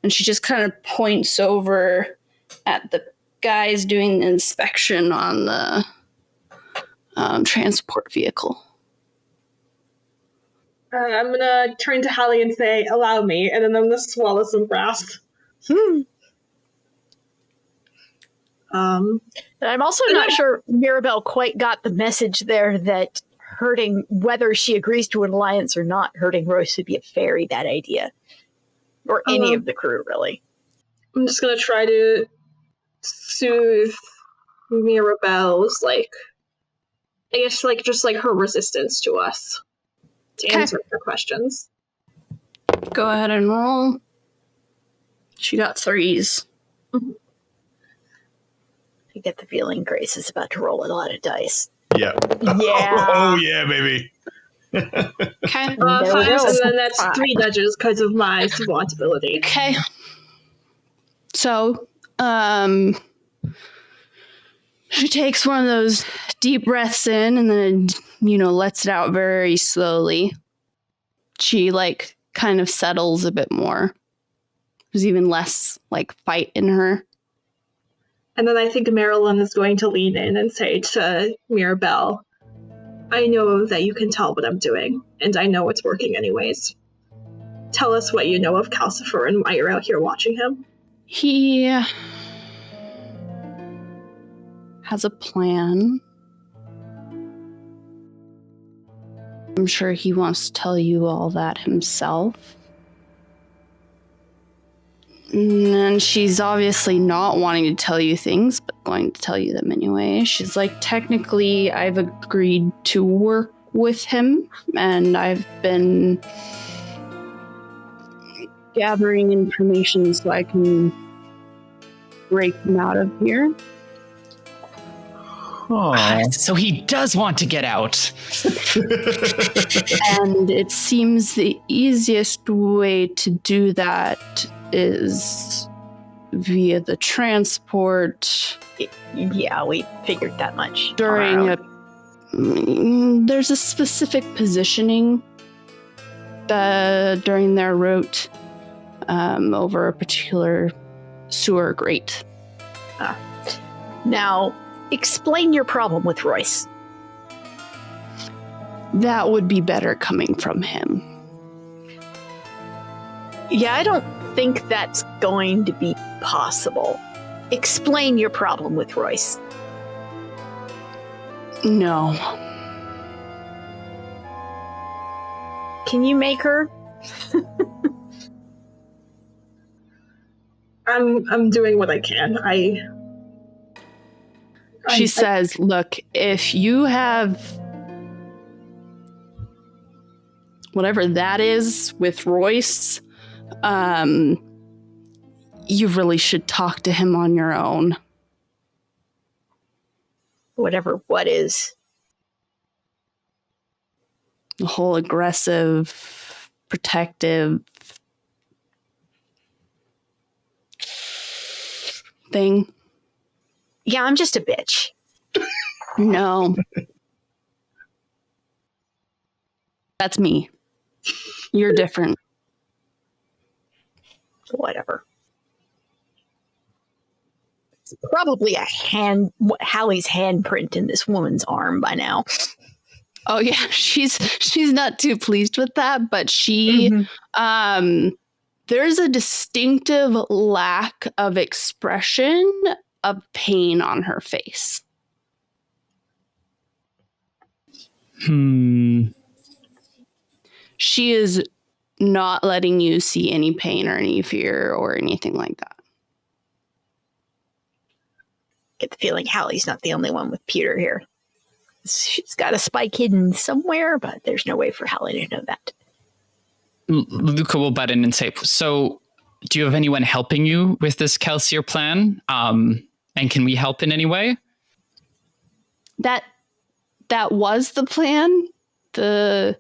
And she just kind of points over at the guys doing the inspection on the transport vehicle. I'm gonna turn to Hallie and say, allow me, and then I'm gonna swallow some brass. I'm also not sure Mirabelle quite got the message there that hurting, whether she agrees to an alliance or not, hurting Royce would be a very bad idea. Or any of the crew, really. I'm just gonna try to soothe Mirabelle's, I guess, just her resistance to us. To answer her questions. Go ahead and roll. She got 3s. I get the feeling Grace is about to roll a lot of dice. Yeah. Yeah. Oh, yeah, baby. Okay. 5, and then that's 3 nudges because of my savant ability. Okay. So, she takes one of those deep breaths in and then, lets it out very slowly. She, kind of settles a bit more. There's even less, fight in her. And then I think Marelyn is going to lean in and say to Mirabelle, I know that you can tell what I'm doing, and I know it's working anyways. Tell us what you know of Calcifer and why you're out here watching him. He has a plan. I'm sure he wants to tell you all that himself. And she's obviously not wanting to tell you things, but going to tell you them anyway. She's technically, I've agreed to work with him, and I've been gathering information so I can break him out of here. So he does want to get out. And it seems the easiest way to do that is via the transport. Yeah, we figured that much. During there's a specific positioning during their route over a particular sewer grate. Now, explain your problem with Royce. That would be better coming from him. Yeah, I don't think that's going to be possible. Explain your problem with Royce. No. Can you make her? I'm doing what I can. She says, look, if you have whatever that is with Royce, you really should talk to him on your own. Whatever what is. The whole aggressive, protective thing. Yeah, I'm just a bitch. No. That's me. You're different. Whatever. It's probably Hallie's handprint in this woman's arm by now. Oh yeah, she's not too pleased with that, but she there's a distinctive lack of expression of pain on her face. She is not letting you see any pain or any fear or anything like that. Get the feeling Hallie's not the only one with Peter here. She's got a spike hidden somewhere, but there's no way for Hallie to know that. Luka will butt in and say, so do you have anyone helping you with this Kelsier plan? And can we help in any way? That was the plan. The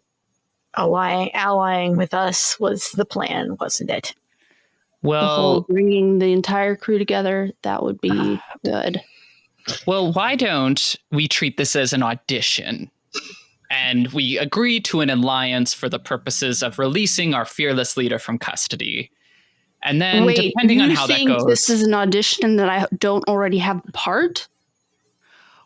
allying with us was the plan, wasn't it? Well, the whole bringing the entire crew together, that would be good. Well, why don't we treat this as an audition? And we agree to an alliance for the purposes of releasing our fearless leader from custody. And then, depending on how that goes... this is an audition that I don't already have the part?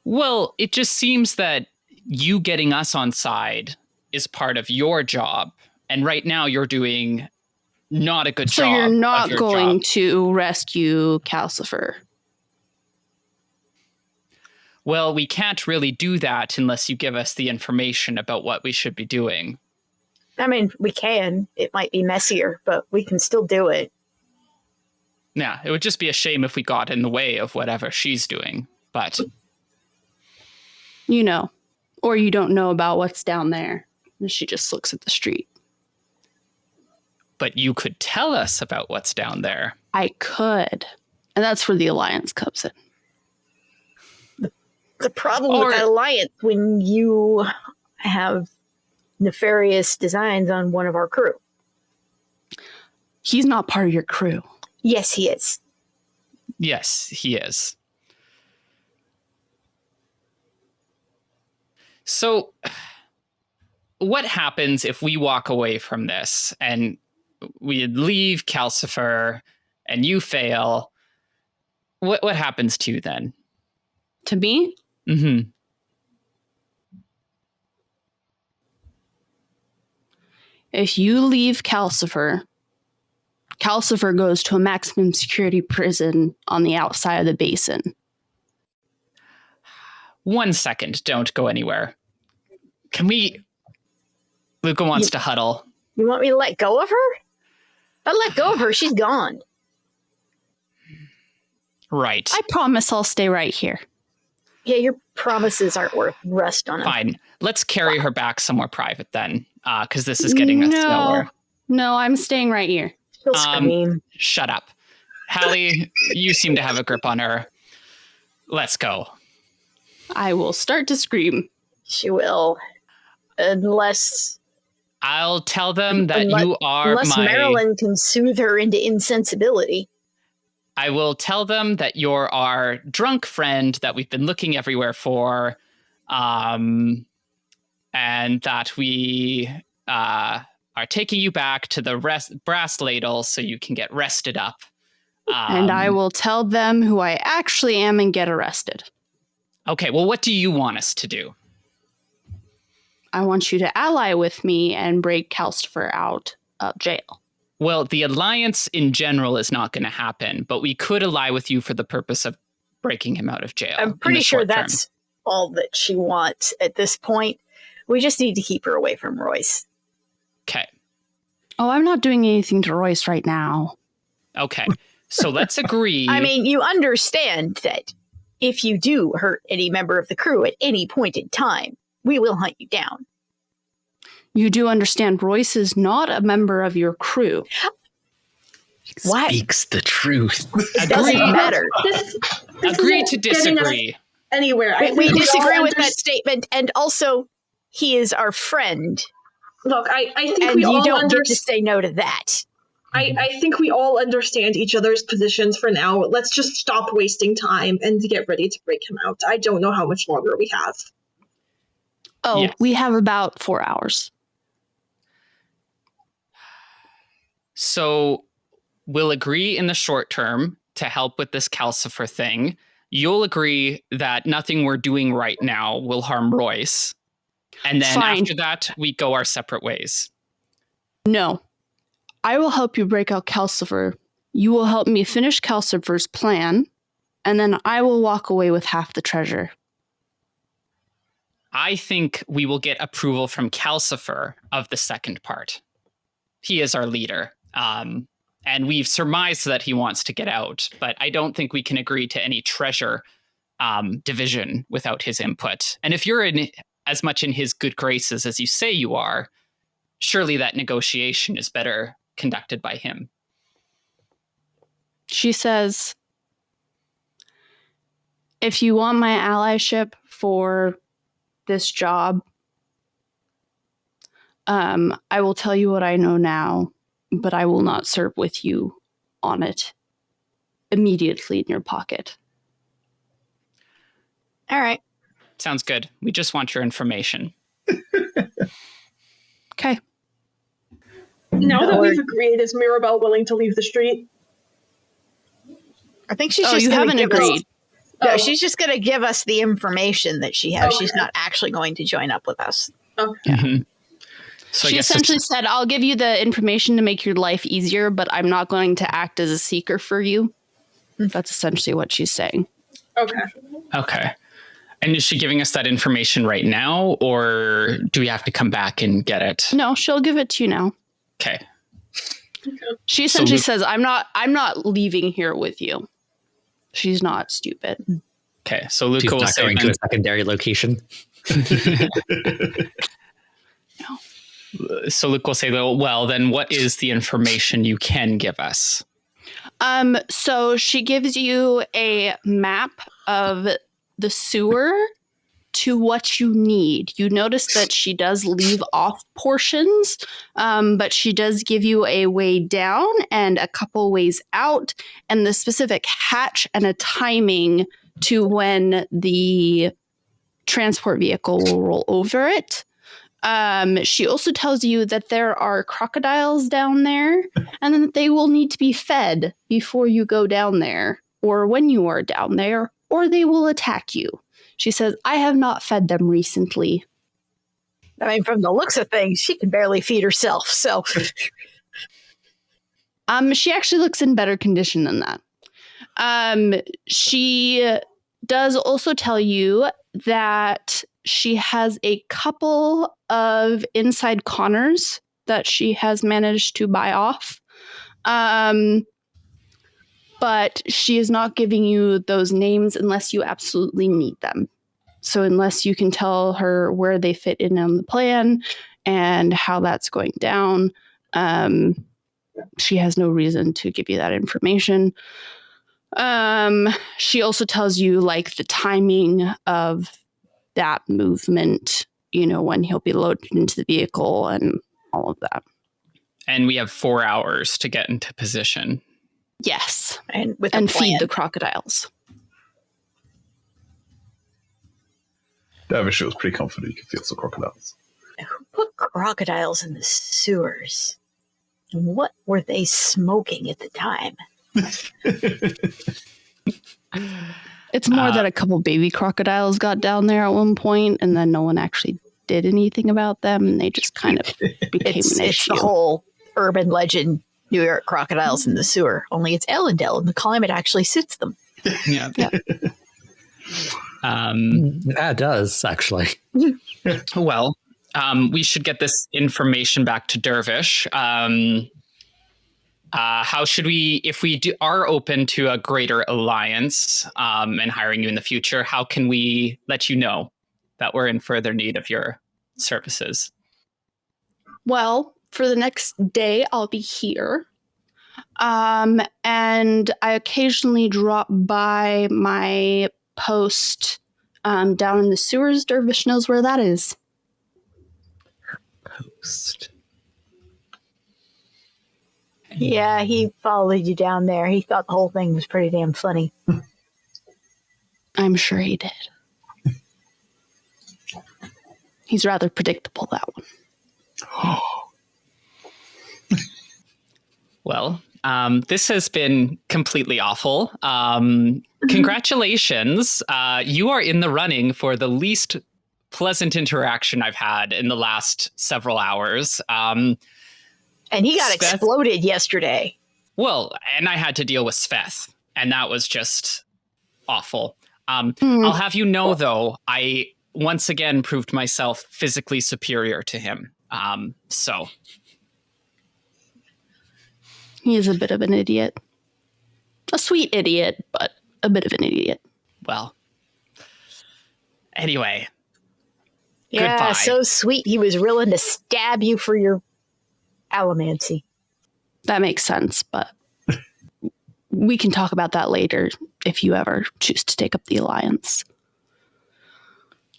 Well, it just seems that you getting us on side is part of your job. And right now you're doing not a good job. So you're not going job. to rescue Calcifer? Well, we can't really do that unless you give us the information about what we should be doing. I mean, we can. It might be messier, but we can still do it. Yeah, it would just be a shame if we got in the way of whatever she's doing, but... You know, or you don't know about what's down there. And she just looks at the street. But you could tell us about what's down there. I could. And that's where the alliance comes in. The problem with that alliance, when you have nefarious designs on one of our crew. He's not part of your crew. Yes, he is. Yes, he is. So, what happens if we walk away from this and we leave Calcifer and you fail? What happens to you then? To me? Mm-hmm. If you leave Calcifer goes to a maximum security prison on the outside of the basin. 1 second, don't go anywhere. Can we... Luka wants to huddle. You want me to let go of her? If I let go of her, she's gone. Right. I promise I'll stay right here. Yeah, your promises aren't worth rust on them. Fine. Let's carry her back somewhere private then, because this is getting us nowhere. No, I'm staying right here. She'll scream. Shut up. Hallie, you seem to have a grip on her. Let's go. I will start to scream. She will, unless I'll tell them that you are unless my... Marelyn can soothe her into insensibility. I will tell them that you're our drunk friend that we've been looking everywhere for, and that we are taking you back to the brass ladle so you can get rested up. And I will tell them who I actually am and get arrested. Okay, well, what do you want us to do? I want you to ally with me and break Calcifer out of jail. Well, the alliance in general is not going to happen, but we could ally with you for the purpose of breaking him out of jail. I'm pretty sure that's all that she wants at this point. We just need to keep her away from Royce. Okay. Oh, I'm not doing anything to Royce right now. Okay. So let's agree. I mean, you understand that if you do hurt any member of the crew at any point in time, we will hunt you down. You do understand Royce is not a member of your crew. What? Speaks the truth. It doesn't matter. This Agree isn't to getting us disagree. anywhere. I We think disagree all with that statement, and also, he is our friend, Look, I think and we you all don't get to say no to that. I think we all understand each other's positions for now. Let's just stop wasting time and get ready to break him out. I don't know how much longer we have. Oh, Yes. we have about 4 hours. So we'll agree in the short term to help with this Calcifer thing. You'll agree that nothing we're doing right now will harm Royce. And then Fine. after that, we go our separate ways. No. I will help you break out Calcifer. You will help me finish Calcifer's plan, and then I will walk away with half the treasure. I think we will get approval from Calcifer of the second part. He is our leader. And we've surmised that he wants to get out, but I don't think we can agree to any treasure division without his input. And if you're in as much in his good graces as you say you are, surely that negotiation is better conducted by him. She says, if you want my allyship for this job, I will tell you what I know now, but I will not serve with you on it immediately in your pocket. All right. Sounds good. We just want your information. Okay. Now that we've agreed, is Mirabelle willing to leave the street? I think she's Oh, just you gonna haven't give us- agreed. No, Oh. she's just going to give us the information that she has. Okay. She's not actually going to join up with us. Okay. Mhm. So I She guess essentially said, I'll give you the information to make your life easier, but I'm not going to act as a seeker for you. That's essentially what she's saying. Okay. okay. And is she giving us that information right now, or do we have to come back and get it? No, she'll give it to you now. Okay. She essentially Luke- says, I'm not leaving here with you. She's not stupid. Okay. So She's Luka will not say going to then, a secondary location. so Luke will say, well, then what is the information you can give us? So she gives you a map of the sewer to what you need. You notice that she does leave off portions, but she does give you a way down and a couple ways out, and the specific hatch and a timing to when the transport vehicle will roll over it. She also tells you that there are crocodiles down there and that they will need to be fed before you go down there or when you are down there, or they will attack you. She says, I have not fed them recently. I mean, from the looks of things, she can barely feed herself. So She actually looks in better condition than that. She does also tell you that she has a couple of inside Connors that she has managed to buy off. But she is not giving you those names unless you absolutely need them. So unless you can tell her where they fit in on the plan and how that's going down, she has no reason to give you that information. She also tells you like the timing of that movement, when he'll be loaded into the vehicle and all of that. And we have 4 hours to get into position. Yes. And with and a plan. feed the crocodiles. Dervish was pretty confident he could feel some crocodiles. Who put crocodiles in the sewers? And what were they smoking at the time? It's more that a couple baby crocodiles got down there at one point, and then no one actually did anything about them, and they just kind of became an issue. It's the whole urban legend, New York crocodiles in the sewer. Only it's Ellendale, and the climate actually suits them. Yeah. That does, actually. Well, we should get this information back to Dervish. How should we, if we are open to a greater alliance and hiring you in the future, how can we let you know that we're in further need of your services? Well, for the next day, I'll be here. And I occasionally drop by my post down in the sewers. Dervish knows where that is. Post. Yeah, he followed you down there. He thought the whole thing was pretty damn funny. I'm sure he did. He's rather predictable, that one. Well, this has been completely awful. Congratulations. You are in the running for the least pleasant interaction I've had in the last several hours. And he got Sveth, exploded yesterday. Well, and I had to deal with Sveth, and that was just awful. I'll have you know, though, I once again proved myself physically superior to him. So He is a bit of an idiot. A sweet idiot, but a bit of an idiot. Well, anyway. Yeah, Goodbye. so sweet he was willing to stab you for your allomancy. That makes sense, but we can talk about that later if you ever choose to take up the alliance.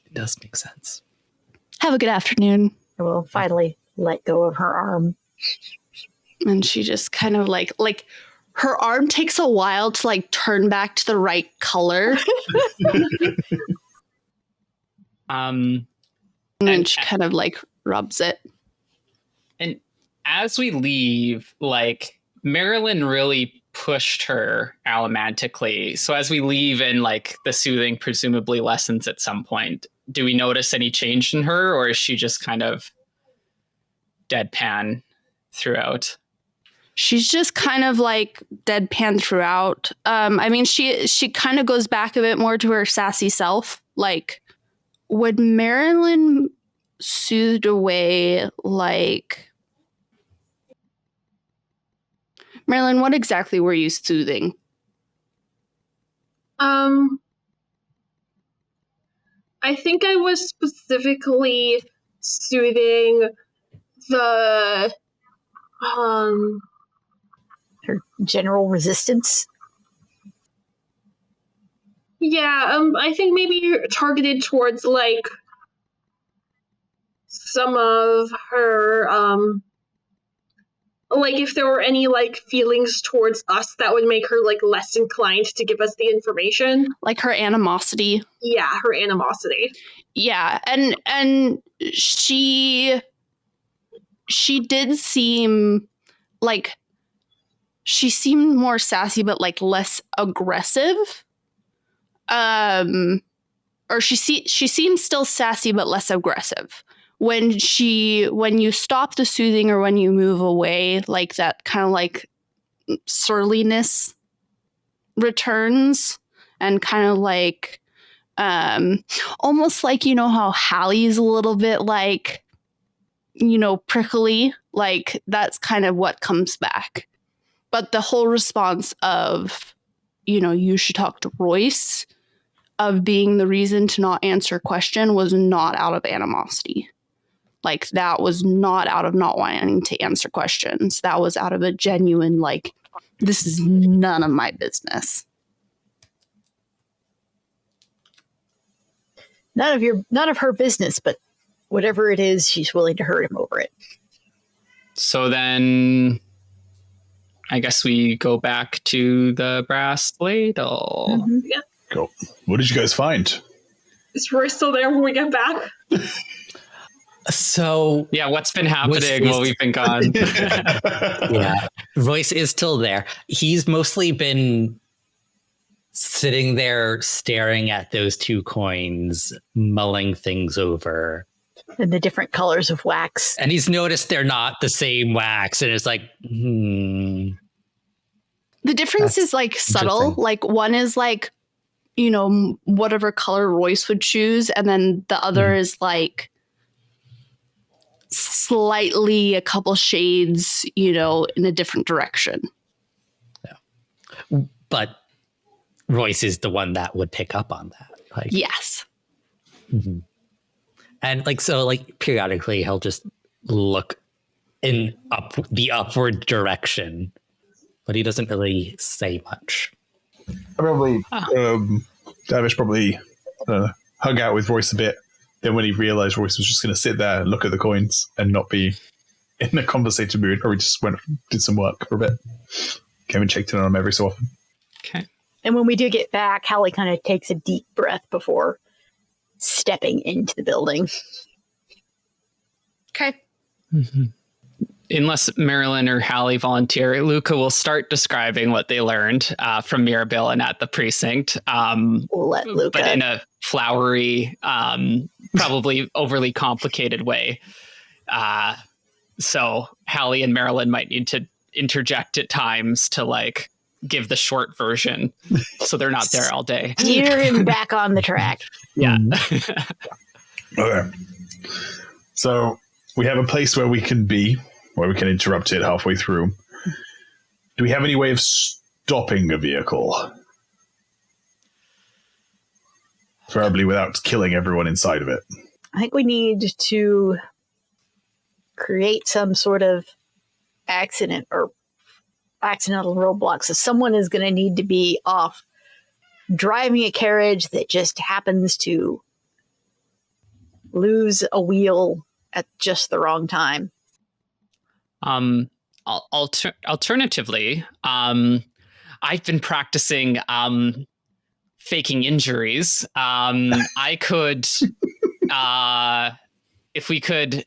It does make sense. Have a good afternoon. I will finally let go of her arm. And she just kind of like her arm takes a while to like turn back to the right color. And then she kind of like rubs it. And as we leave, like, Marelyn really pushed her allomantically. So as we leave and like the soothing presumably lessens at some point, do we notice any change in her, or is she just kind of deadpan throughout? She's just kind of like deadpan throughout. I mean, she kind of goes back a bit more to her sassy self. Like, would Marelyn soothed away, like... Marelyn, what exactly were you soothing? I think I was specifically soothing the Her general resistance. yeah, I think maybe targeted towards like some of her like if there were any like feelings towards us that would make her like less inclined to give us the information. Like her animosity? Yeah, her animosity. Yeah, and she did seem like she seemed more sassy but like less aggressive. Or she seemed still sassy but less aggressive. When you stop the soothing or when you move away, like that kind of like surliness returns, and kind of like almost like, you know how Hallie's a little bit like, you know, prickly, like that's kind of what comes back. But the whole response of, you know, you should talk to Royce, of being the reason to not answer a question, was not out of animosity. Like, that was not out of not wanting to answer questions. That was out of a genuine, like, this is none of my business. none of her business, but whatever it is, she's willing to hurt him over it. So then I guess we go back to the brass ladle. Mm-hmm. Yeah. Cool. What did you guys find? Is Royce still there when we get back? So Yeah, what's been happening while we've been gone? yeah, Royce is still there. He's mostly been sitting there staring at those 2 coins, mulling things over. And the different colors of wax. And he's noticed they're not the same wax. And it's like, The difference is like subtle. interesting. Like one is like, you know, whatever color Royce would choose. And then the other is like slightly a couple shades, you know, in a different direction. but Royce is the one that would pick up on that. Like, Yes. mhm. And like, so like periodically he'll just look in the upward direction, but he doesn't really say much. Probably, Dervish probably hung out with Royce a bit. Then when he realized Royce was just going to sit there and look at the coins and not be in a conversative mood, or he just went did some work for a bit. Came and checked in on him every so often. Okay. And when we do get back, Hallie kind of takes a deep breath before stepping into the building. Okay. Mm-hmm. Unless Marelyn or Hallie volunteer, Luka will start describing what they learned from Mirabelle and at the precinct. We'll let Luka. But in a flowery, probably overly complicated way. So Hallie and Marelyn might need to interject at times to like give the short version so they're not there all day. Steer him back on the track. Yeah. Okay. So we have a place where we can be, where we can interrupt it halfway through. Do we have any way of stopping a vehicle? Preferably without killing everyone inside of it. I think we need to create some sort of accident or accidental roadblock. So someone is going to need to be off driving a carriage that just happens to lose a wheel at just the wrong time. Alternatively, I've been practicing faking injuries. I could, if we could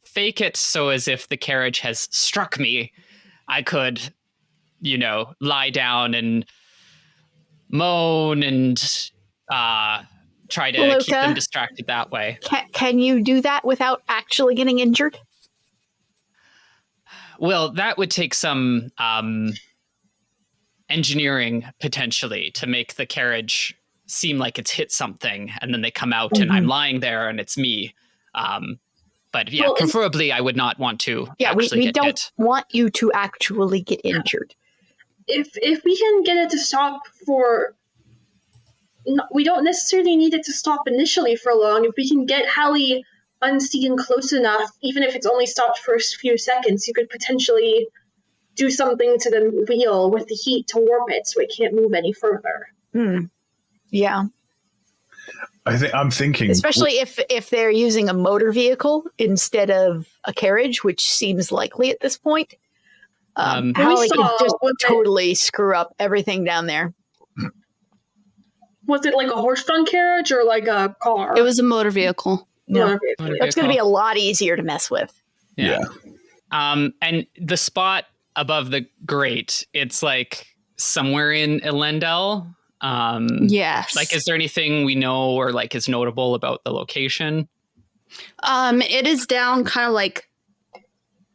fake it so as if the carriage has struck me, I could, you know, lie down and moan and try to Luka, keep them distracted that way. Can you do that without actually getting injured? Well, that would take some engineering potentially to make the carriage seem like it's hit something, and then they come out and I'm lying there and it's me. But yeah, Well, preferably I would not want to. Yeah, we actually get don't hit. want you to actually get injured. If we can get it to stop for... No, we don't necessarily need it to stop initially for long. If we can get Hallie unseen close enough, even if it's only stopped for a few seconds, you could potentially do something to the wheel with the heat to warp it so it can't move any further. Yeah. I'm thinking, Especially if they're using a motor vehicle instead of a carriage, which seems likely at this point. Hallie We could saw just what the- totally screw up everything down there. Was it like a horse-drawn carriage or like a car? It was a motor vehicle. No, Motor Motor that's going to be vehicle. a lot easier to mess with. Yeah. And the spot above the grate, it's like somewhere in Elendel. Yes. Like, is there anything we know or like is notable about the location? It is down kind of like,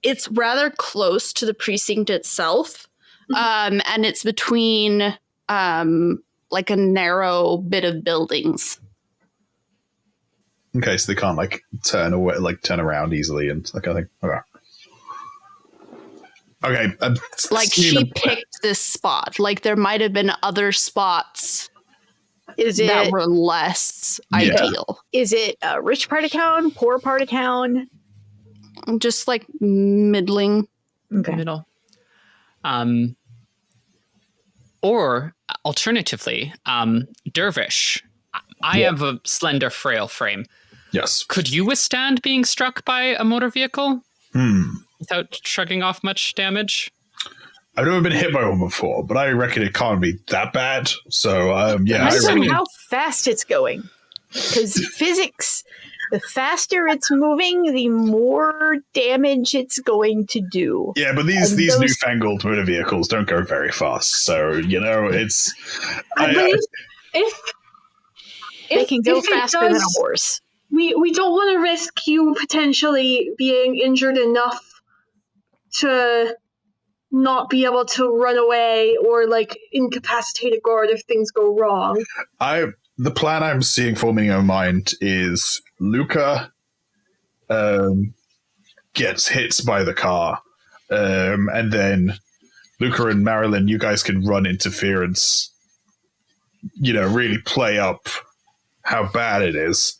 it's rather close to the precinct itself. And it's between like a narrow bit of buildings. okay, so they can't like turn away, like turn around easily and that kind of thing. Okay. Like she picked this spot. Like there might have been other spots Is that it were less Yeah. ideal. is it a rich part of town, poor part of town? Just like middling. Okay. Middle. Or alternatively, Dervish, I have a slender, frail frame. Yes. Could you withstand being struck by a motor vehicle without shrugging off much damage? I've never been hit by one before, but I reckon it can't be that bad. So, yeah. Depends I on reckon. how fast it's going. Because physics, the faster it's moving, the more damage it's going to do. Yeah, but these newfangled motor vehicles don't go very fast. So, it's... I believe if They can go if it faster than a does, horse. we don't want to risk you potentially being injured enough to not be able to run away or incapacitate a guard if things go wrong. The plan I'm seeing forming in my mind is Luka gets hit by the car, and then Luka and Marelyn, you guys can run interference, really play up how bad it is.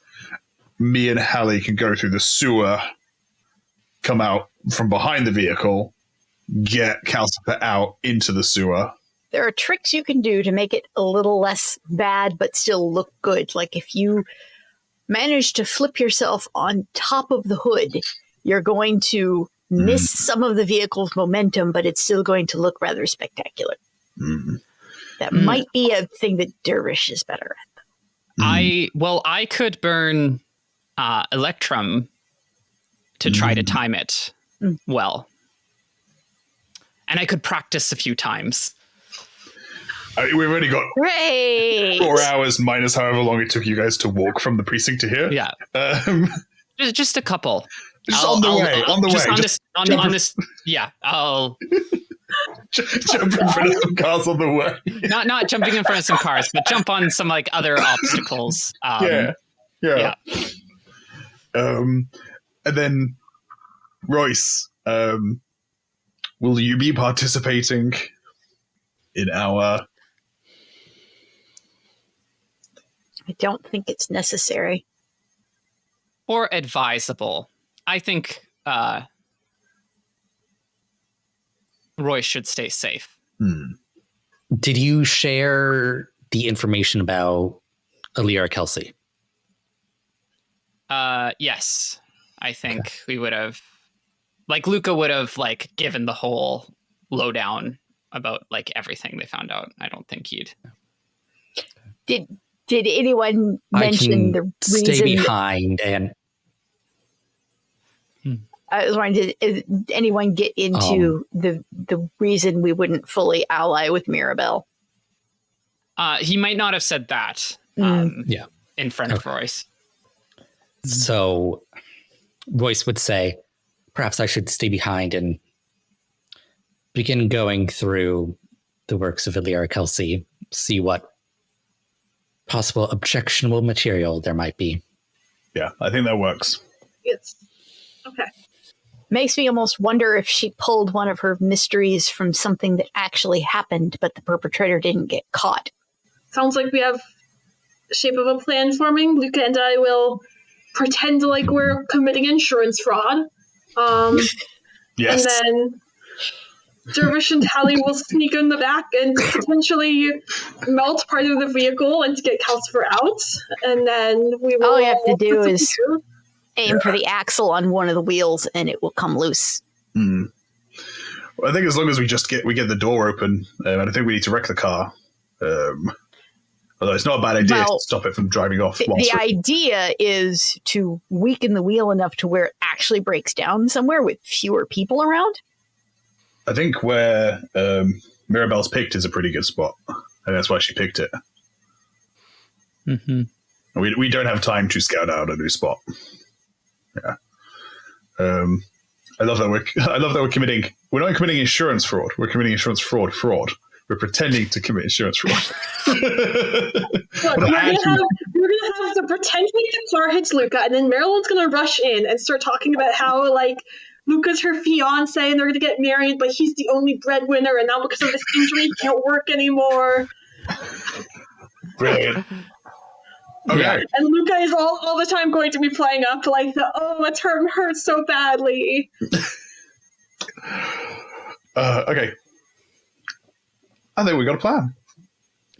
Me and Hallie can go through the sewer, come out from behind the vehicle, get Calcifer out into the sewer. There are tricks you can do to make it a little less bad but still look good. Like if you manage to flip yourself on top of the hood, you're going to miss some of the vehicle's momentum, but it's still going to look rather spectacular. That might be a thing that Dervish is better at. I could burn Electrum to try to time it well. And I could practice a few times. We've only got Great! 4 hours minus however long it took you guys to walk from the precinct to here. Yeah. Just a couple. Just on the way. On this. Yeah. I'll jump in front of some cars on the way. not jumping in front of some cars, but jump on some other obstacles. Yeah. And then Royce, will you be participating in our... I don't think it's necessary. Or advisable. I think Royce should stay safe. Did you share the information about Alira Kelsey? Yes. I think we would have... Luka would have, given the whole lowdown about, everything they found out. I don't think he'd... Did anyone mention the reason? Stay behind and... I was wondering, did anyone get into the reason we wouldn't fully ally with Mirabelle? He might not have said that in front of Royce. So Royce would say, perhaps I should stay behind and begin going through the works of Alira Kelsey, see what possible objectionable material there might be. Yeah, I think that works. It's okay. Makes me almost wonder if she pulled one of her mysteries from something that actually happened, but the perpetrator didn't get caught. Sounds like we have a shape of a plan forming. Luka and I will pretend like we're committing insurance fraud. Yes. And then Dervish and Hallie will sneak in the back and potentially melt part of the vehicle and to get Calcifer out. And then we will... All you have to do is aim for the axle on one of the wheels and it will come loose. Well, I think as long as we get the door open, and I think we need to wreck the car. Although it's not a bad idea to stop it from driving off. The idea is to weaken the wheel enough to where it actually breaks down somewhere with fewer people around. I think where Mirabelle's picked is a pretty good spot. And that's why she picked it. Mm-hmm. We don't have time to scout out a new spot. Yeah. I love that we're committing. We're not committing insurance fraud. We're committing insurance fraud. We're pretending to commit insurance fraud. Look, we're gonna have the pretending the car hits Luka, and then Marelyn's gonna rush in and start talking about how Luka's her fiance and they're gonna get married, but he's the only breadwinner, and now because of this injury he can't work anymore. Brilliant. Okay. Yeah. And Luka is all the time going to be playing up a term hurts so badly. Okay. I think we got a plan.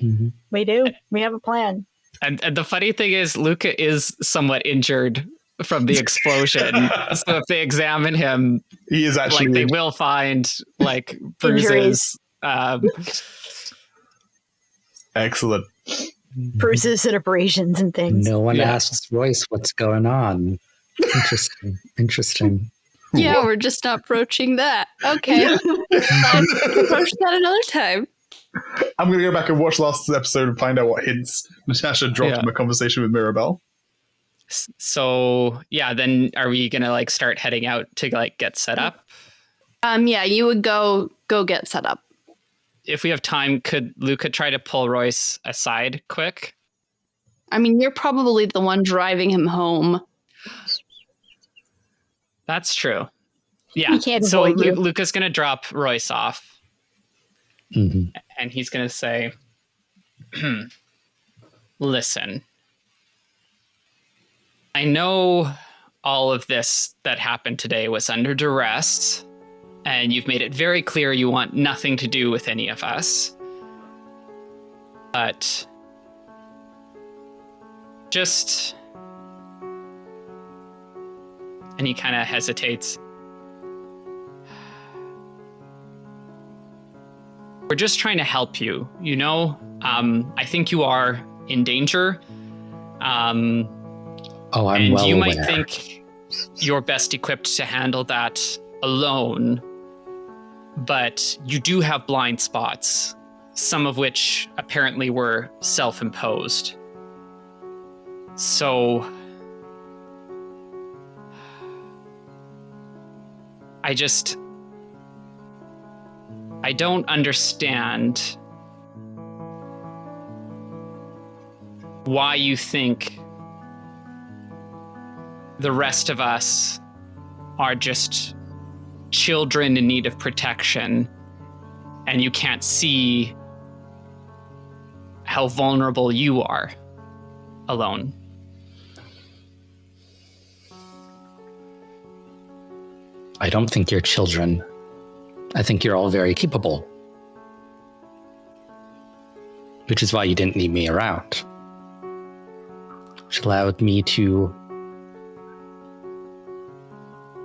Mm-hmm. We do. We have a plan. And the funny thing is, Luka is somewhat injured from the explosion. So if they examine him, He is actually like they will find like bruises. Excellent. Bruises and abrasions and things. No one Yeah. asks Royce what's going on. Interesting. Interesting. Yeah, What? we're just not broaching that. Okay. Fine. We can broach that another time. I'm going to go back and watch last episode and find out what hints Natasha dropped Yeah. in the conversation with Mirabelle. So yeah, then are we gonna like start heading out to like get set up? Yeah, you would go get set up. If we have time, could Luka try to pull Royce aside quick? I mean, you're probably the one driving him home. That's true. Yeah. He can't So avoid you. Luka's gonna drop Royce off, hmm and he's gonna say, "Listen, I know all of this that happened today was under duress, and you've made it very clear you want nothing to do with any of us. But just..." And he kind of hesitates. "We're just trying to help you, you know? I think you are in danger. Oh, I'm And well you aware. might think you're best equipped to handle that alone, but you do have blind spots, some of which apparently were self-imposed. So I don't understand why you think the rest of us are just children in need of protection, and you can't see how vulnerable you are alone." I don't think you're children. I think you're all very capable. Which is why you didn't need me around. Which allowed me to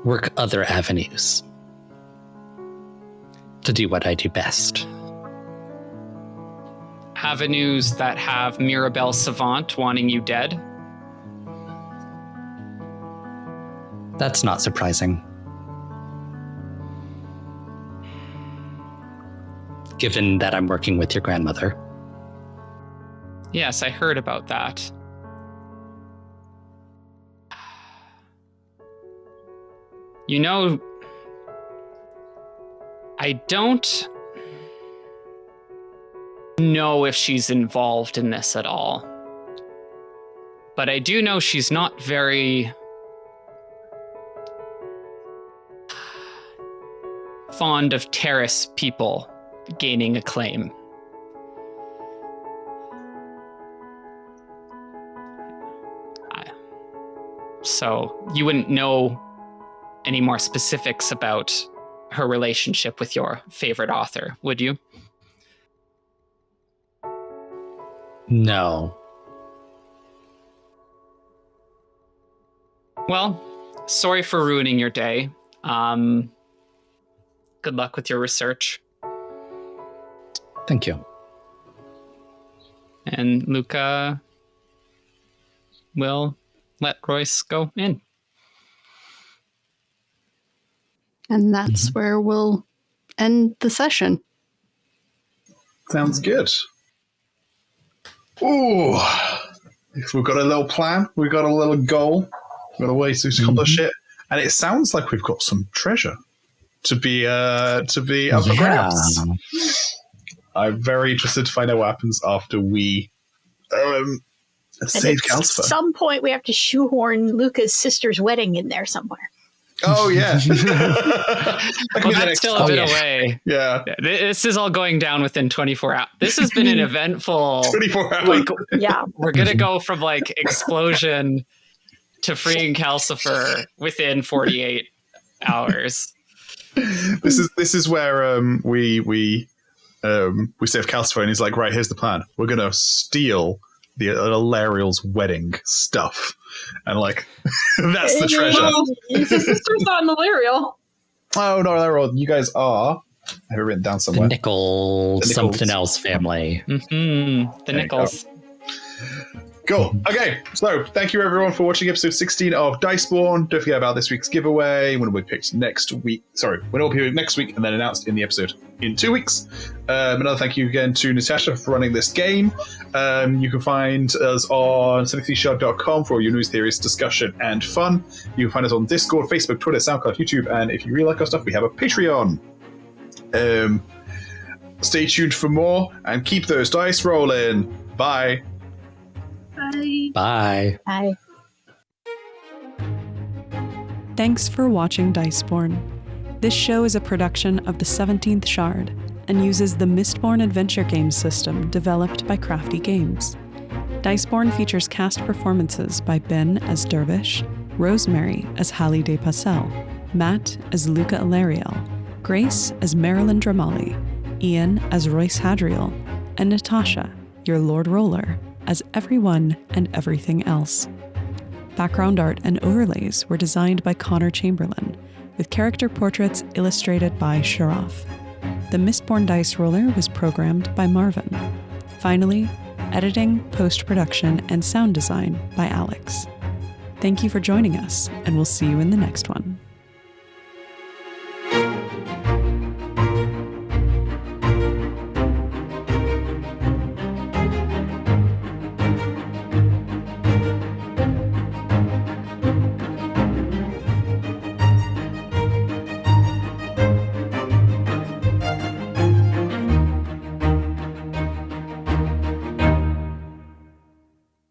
work other avenues to do what I do best. Avenues that have Mirabelle Savant wanting you dead? That's not surprising. Given that I'm working with your grandmother. Yes, I heard about that. You know, I don't know if she's involved in this at all. But I do know she's not very fond of terrace people gaining acclaim. So you wouldn't know any more specifics about her relationship with your favorite author, would you? No. Well, sorry for ruining your day. Good luck with your research. Thank you. And Luka will let Royce go in. And that's where we'll end the session. Sounds good. Ooh. If we've got a little plan, we've got a little goal, we've got a way to accomplish it, and it sounds like we've got some treasure to be up for grabs. I'm very interested to find out what happens after we save At Calcifer. some point, we have to shoehorn Luka's sister's wedding in there somewhere. Oh yeah, that could Well, be the that's next still a time. bit away. Yeah, This is all going down within 24 hours. This has been an eventful... 24 hours. Like, Yeah. we're going to go from like explosion to freeing Calcifer within 48 hours. This is where we save Calcifer, and he's like, right, here's the plan. We're gonna steal the Alariel's wedding stuff, and like that's the treasure. Well, his sister's not an Alariel. Oh no, Alariel, you guys are. I have it written down The somewhere. nickel The Nichols. something else family. The There you Nichols. Cool. Okay, so thank you everyone for watching episode 16 of Diceborn. Don't forget about this week's giveaway when we picked next week. Sorry, when it'll be next week and then announced in the episode in 2 weeks. Another thank you again to Natasha for running this game. You can find us on 73shard.com for all your news, theories, discussion, and fun. You can find us on Discord, Facebook, Twitter, SoundCloud, YouTube, and if you really like our stuff, we have a Patreon. Stay tuned for more and keep those dice rolling. Bye. Bye. Bye. Hi. Thanks for watching Diceborn. This show is a production of the 17th Shard and uses the Mistborn Adventure Game system developed by CraftyGames. Diceborn features cast performances by Ben as Dervish, Rosemary as Hallie de Passel, Matt as Luka Alariel, Grace as Marelyn Dramali, Ian as Royce Hadriel, and Natasha, your Lord Roller, as everyone and everything else. Background art and overlays were designed by Connor Chamberlain, with character portraits illustrated by Shuravf. The Mistborn Dice Roller was programmed by Marvin. Finally, editing, post-production, and sound design by Alyx. Thank you for joining us, and we'll see you in the next one.